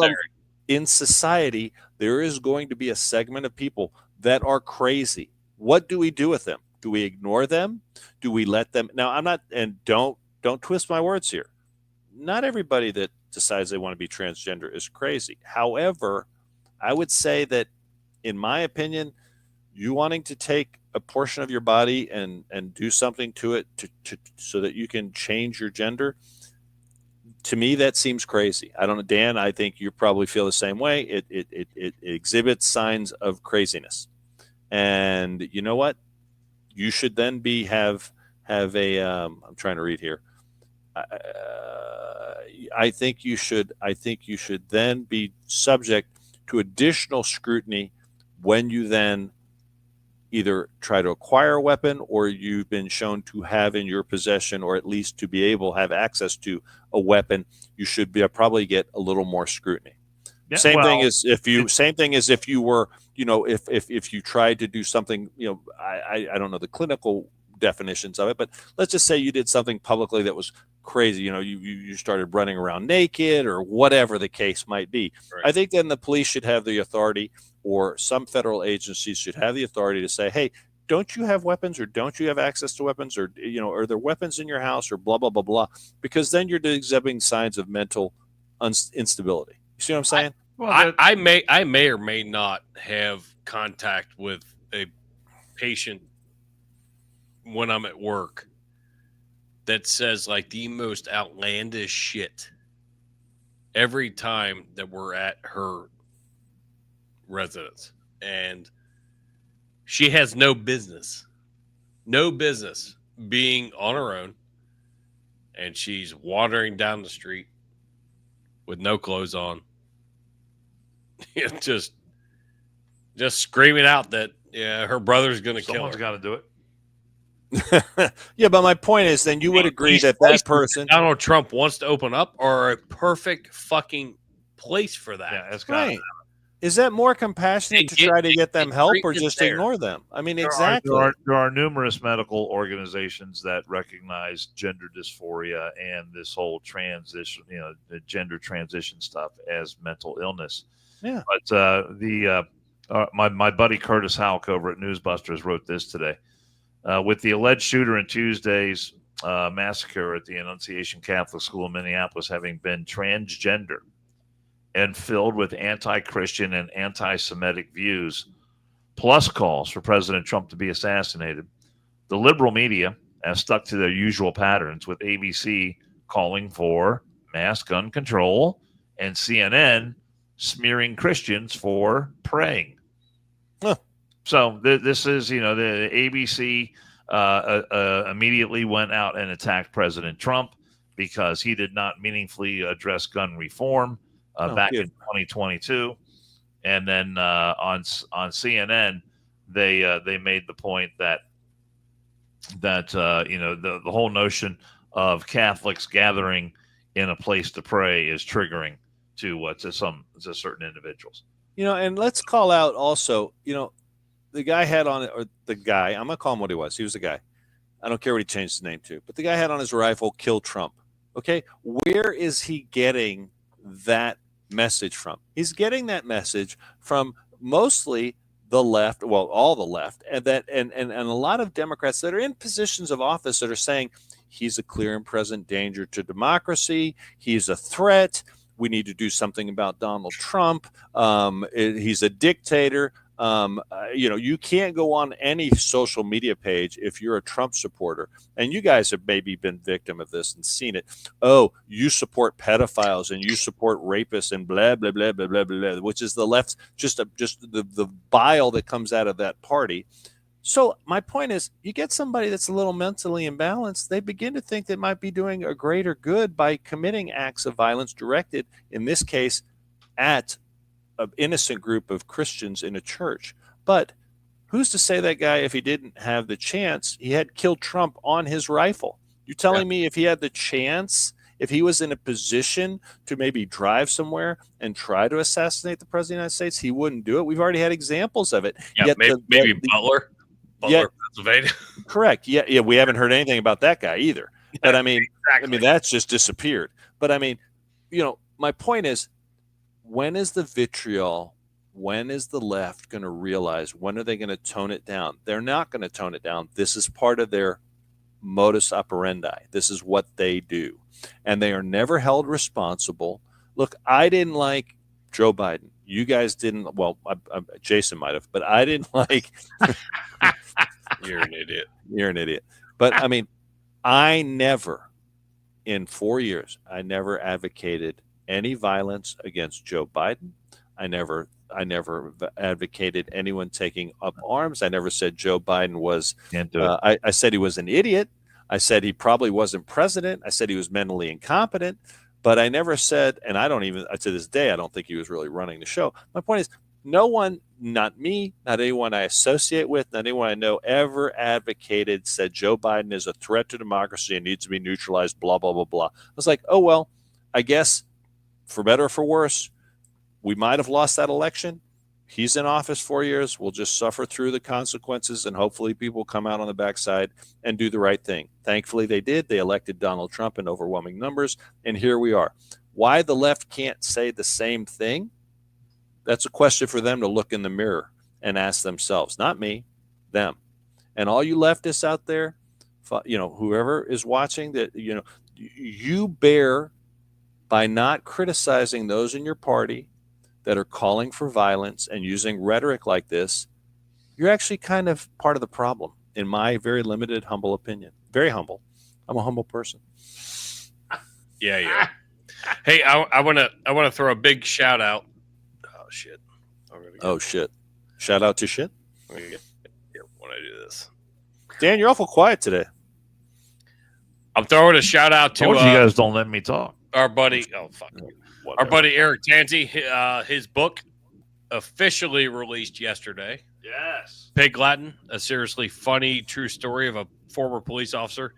in society, there is going to be a segment of people that are crazy. What do we do with them? Do we ignore them? Do we let them? Now, I'm not, and don't twist my words here. Not everybody that decides they want to be transgender is crazy. However, I would say that, in my opinion, you wanting to take a portion of your body and do something to it so that you can change your gender, to me that seems crazy. I don't know, Dan, I think you probably feel the same way. It exhibits signs of craziness, and you know what, you should then have a I'm trying to read here. I think you should then be subject to additional scrutiny when you then either try to acquire a weapon, or you've been shown to have in your possession, or at least to be able to have access to a weapon. You should probably get a little more scrutiny. Yeah, same thing as if you were, if you tried to do something, I don't know the clinical definitions of it, but let's just say you did something publicly that was crazy. You started running around naked, or whatever the case might be. Right. I think then the police should have the authority, or some federal agencies should have the authority to say, hey, don't you have weapons, or don't you have access to weapons, or are there weapons in your house, or blah blah blah blah, because then you're exhibiting signs of mental instability. You see what I'm saying? I may or may not have contact with a patient when I'm at work that says like the most outlandish shit every time that we're at her residence, and she has no business being on her own, and she's wandering down the street with no clothes on, just screaming out that her brother's going to kill her. Someone's got to do it. Yeah, but my point is, then you would agree that person, Donald Trump, wants to open up, are a perfect fucking place for that. Yeah, it's kind Right. Is that more compassionate to try to get them help or just ignore them? I mean, exactly. There are numerous medical organizations that recognize gender dysphoria and this whole transition, the gender transition stuff as mental illness. Yeah. But my buddy Curtis Houck over at Newsbusters wrote this today. With the alleged shooter in Tuesday's massacre at the Annunciation Catholic School in Minneapolis having been transgender and filled with anti-Christian and anti-Semitic views, plus calls for President Trump to be assassinated, the liberal media has stuck to their usual patterns, with ABC calling for mass gun control and CNN smearing Christians for praying. Huh. So this is, the ABC immediately went out and attacked President Trump because he did not meaningfully address gun reform back in 2022. And then on CNN, they made the point that the whole notion of Catholics gathering in a place to pray is triggering to certain individuals. And let's call out also, the guy had on it, or the guy, I'm going to call him what he was. He was the guy. I don't care what he changed his name to, but the guy had on his rifle, kill Trump. Okay. Where is he getting that message from? He's getting that message from mostly the left, well, all the left, and a lot of Democrats that are in positions of office that are saying he's a clear and present danger to democracy. He's a threat. We need to do something about Donald Trump. He's a dictator. You can't go on any social media page if you're a Trump supporter, and you guys have maybe been victim of this and seen it. Oh, you support pedophiles and you support rapists and blah blah blah blah blah blah, which is the left's just the bile that comes out of that party. So my point is, you get somebody that's a little mentally imbalanced, they begin to think they might be doing a greater good by committing acts of violence directed, in this case, at an innocent group of Christians in a church. But who's to say that guy, if he didn't have the chance, he had killed Trump on his rifle? You telling me if he had the chance, if he was in a position to maybe drive somewhere and try to assassinate the president of the United States, he wouldn't do it? We've already had examples of it. Yeah, maybe Butler, Pennsylvania. Correct. Yeah. We haven't heard anything about that guy either. But exactly. I mean, that's just disappeared. But I mean, my point is, when is the vitriol, when is the left going to realize, when are they going to tone it down? They're not going to tone it down. This is part of their modus operandi. This is what they do. And they are never held responsible. Look, I didn't like Joe Biden. You guys didn't. Well, Jason might have, but I didn't like. You're an idiot. You're an idiot. But I mean, I never, in 4 years, I never advocated any violence against Joe Biden. I never advocated anyone taking up arms. I never said Joe Biden was. I said he was an idiot. I said he probably wasn't president. I said he was mentally incompetent. But I never said, and I don't even, to this day, I don't think he was really running the show. My point is, no one, not me, not anyone I associate with, not anyone I know ever advocated, said Joe Biden is a threat to democracy and needs to be neutralized, blah, blah, blah, blah. I was like, oh, well, I guess for better or for worse, we might have lost that election. He's in office 4 years. We'll just suffer through the consequences, and hopefully people come out on the backside and do the right thing. Thankfully, they did. They elected Donald Trump in overwhelming numbers, and here we are. Why the left can't say the same thing? That's a question for them to look in the mirror and ask themselves. Not me, them. And all you leftists out there, whoever is watching, that you bear by not criticizing those in your party that are calling for violence and using rhetoric like this. You're actually kind of part of the problem, in my very limited, humble opinion. Very humble. I'm a humble person. Yeah. Hey, I want to throw a big shout out. Oh shit. Shit. Shout out to shit. When I do this, Dan, you're awful quiet today. I'm throwing a shout out to you guys don't let me talk. Our buddy. Oh fuck. Our buddy Eric Tanti, his book officially released yesterday. Yes. Pig Latin, a seriously funny true story of a former police officer.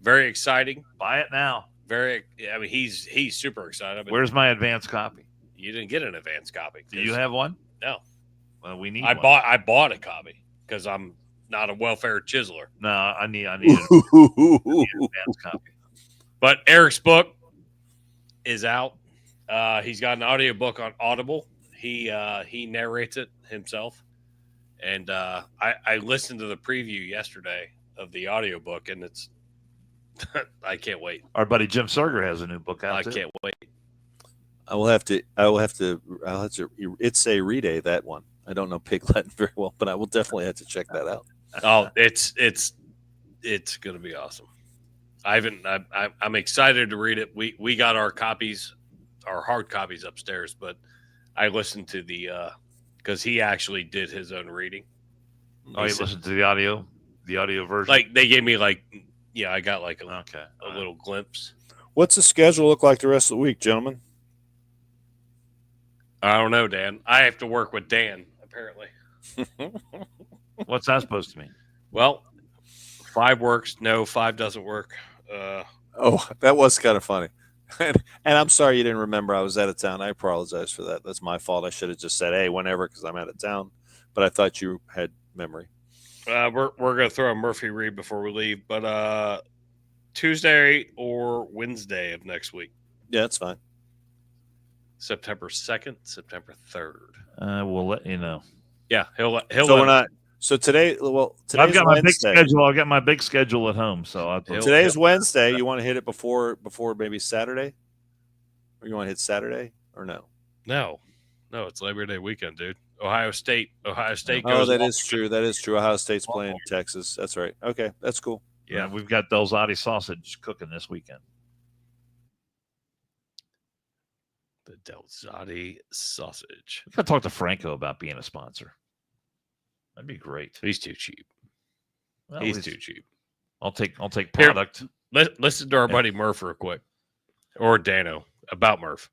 Very exciting. Buy it now. Very. I mean, he's super excited. Where's my advance copy? You didn't get an advance copy. Do you have one? No. Well, we need. I one. bought a copy because I'm not a welfare chiseler. No, I need an advance copy. But Eric's book is out. He's got an audiobook on Audible. He narrates it himself. And I listened to the preview yesterday of the audiobook, and it's I can't wait. Our buddy Jim Serger has a new book out. I can't wait. I'll have to. It's a read that one. I don't know Pig Latin very well, but I will definitely have to check that out. Oh, it's going to be awesome. I'm excited to read it. We got our copies, our hard copies upstairs, but I listened to the because he actually did his own reading. Oh, you listened to the audio version? Like they gave me I got like a little glimpse. What's the schedule look like the rest of the week, gentlemen? I don't know, Dan. I have to work with Dan, apparently. What's that supposed to mean? Well, 5 works. No, 5 doesn't work. Oh, that was kind of funny. And I'm sorry you didn't remember I was out of town. I apologize for that. That's my fault. I should have just said, hey, whenever, because I'm out of town. But I thought you had memory. We're going to throw a Murphy read before we leave, but Tuesday or Wednesday of next week. Yeah, that's fine. September 2nd, September 3rd. We'll let you know. Yeah, he'll. So we're not. So today, I've got my big Wednesday. schedule. I've got my big schedule at home. So Today's Wednesday. You want to hit it before maybe Saturday, or you want to hit Saturday or no? No, it's Labor Day weekend, dude. Ohio State goes. Oh, that is true. That is true. Ohio State's playing Texas. That's right. Okay, that's cool. Yeah, we've got Delzati sausage cooking this weekend. The Delzati sausage. We got to talk to Franco about being a sponsor. That'd be great. He's too cheap. Well, He's too cheap. I'll take product. Here, listen to our buddy Murph real quick, or Dano about Murph.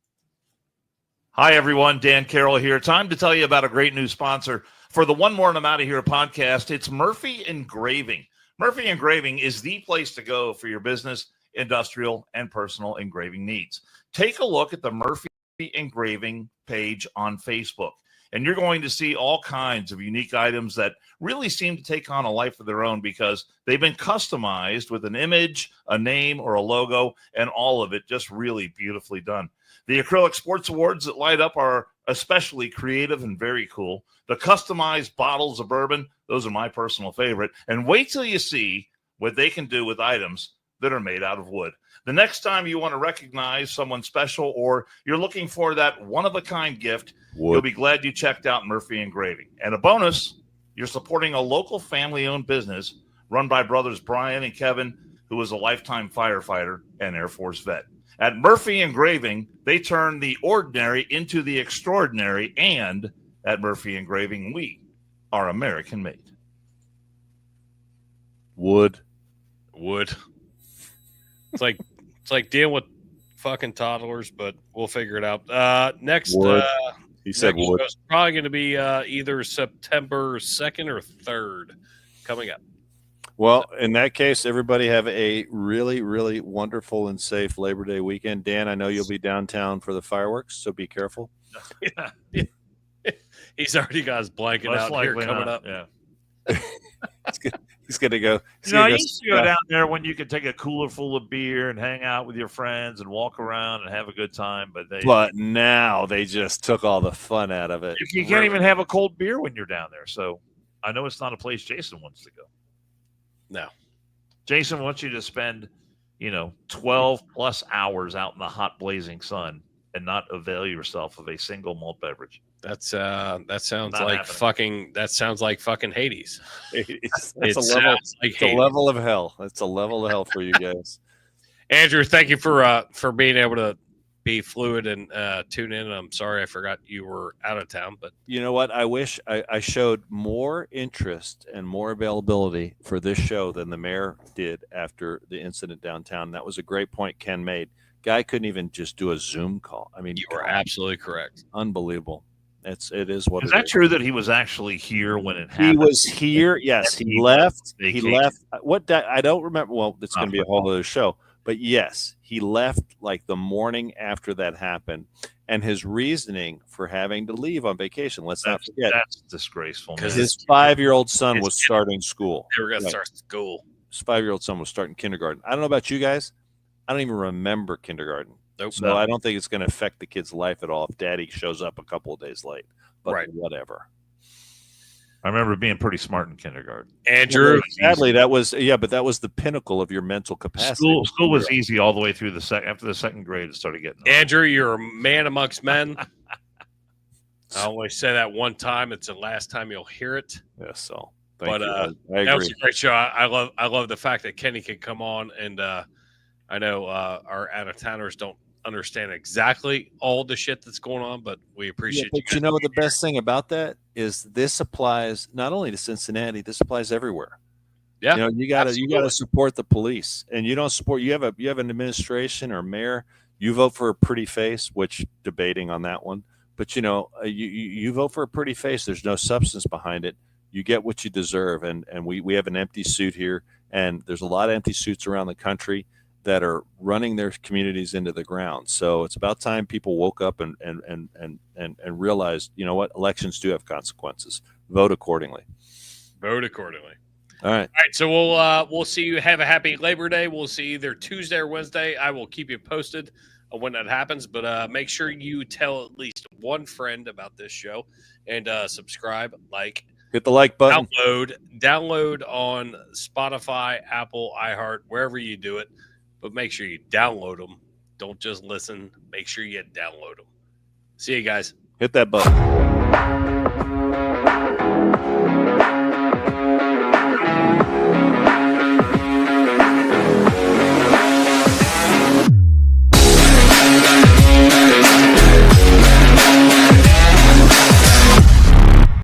Hi, everyone. Dan Carroll here. Time to tell you about a great new sponsor for the One More and I'm Out of Here podcast. It's Murphy Engraving. Murphy Engraving is the place to go for your business, industrial, and personal engraving needs. Take a look at the Murphy Engraving page on Facebook, and you're going to see all kinds of unique items that really seem to take on a life of their own because they've been customized with an image, a name, or a logo, and all of it just really beautifully done. The acrylic sports awards that light up are especially creative and very cool. The customized bottles of bourbon, those are my personal favorite. And wait till you see what they can do with items that are made out of wood. The next time you want to recognize someone special or you're looking for that one-of-a-kind gift, you'll be glad you checked out Murphy Engraving. And a bonus, you're supporting a local family-owned business run by brothers Brian and Kevin, who is a lifetime firefighter and Air Force vet. At Murphy Engraving, they turn the ordinary into the extraordinary, and at Murphy Engraving, we are American-made. Wood. It's like dealing with fucking toddlers, but we'll figure it out. Next, he said next wood. show's probably going to be either September 2nd or 3rd coming up. Well, in that case, everybody have a really, really wonderful and safe Labor Day weekend. Dan, I know you'll be downtown for the fireworks, so be careful. Yeah. He's already got his blanket out here coming up. Yeah. He's going to go. I used to go down there when you could take a cooler full of beer and hang out with your friends and walk around and have a good time. But now they just took all the fun out of it. You can't even have a cold beer when you're down there. So I know it's not a place Jason wants to go. No. Jason wants you to spend, 12 plus hours out in the hot blazing sun and not avail yourself of a single malt beverage. That sounds Not like happening. fucking Hades. It's It a level. sounds like It's a Hades. level of hell. It's a level of hell for you guys. Andrew, thank you for being able to be fluid and tune in. I'm sorry I forgot you were out of town, but You know what? I wish I showed more interest and more availability for this show than the mayor did after the incident downtown. That was a great point Ken made. Guy couldn't even just do a Zoom call. I mean, you were absolutely correct. unbelievable. It is what Is it that is. true that he was actually here when it He happened? was here. Yes, he left. He Vacation. left. What? I don't remember. Well, it's going to be a whole other show. But yes, he left like the morning after that happened. And his reasoning for having to leave on vacation, let's not forget, that's disgraceful. Because Man. his 5-year-old son his was kid- starting school. They were going to Right. start school. His 5-year-old son was starting kindergarten. I don't know about you guys. I don't even remember kindergarten. Nope. So I don't think it's going to affect the kid's life at all if daddy shows up a couple of days late. But Right. whatever. I remember being pretty smart in kindergarten. Andrew, Sadly, that was but that was the pinnacle of your mental capacity. School was easy all the way through after the second grade. It started getting hard. Andrew, you're a man amongst men. I only say that one time. It's the last time you'll hear it. Yes, so thank But you. I that was agree. a great show. I love the fact that Kenny could come on, and I know our out of towners don't understand exactly all the shit that's going on, but we appreciate But you know what the best thing about that is? This applies not only to Cincinnati. This applies everywhere. Yeah, you know, you gotta absolutely. support the police, and you don't support. You have an administration or mayor. You vote for a pretty face, which debating on that one. But you know, you vote for a pretty face. There's no substance behind it. You get what you deserve, and we have an empty suit here, and there's a lot of empty suits around the country that are running their communities into the ground. So it's about time people woke up and realized, you know what, elections do have consequences. Vote accordingly. Vote accordingly. All right. All right, so we'll see you. Have a happy Labor Day. We'll see you either Tuesday or Wednesday. I will keep you posted on when that happens, but make sure you tell at least one friend about this show and subscribe, Hit the like button. download on Spotify, Apple, iHeart, wherever you do it. But make sure you download them. Don't just listen. Make sure you download them. See you guys. Hit that button.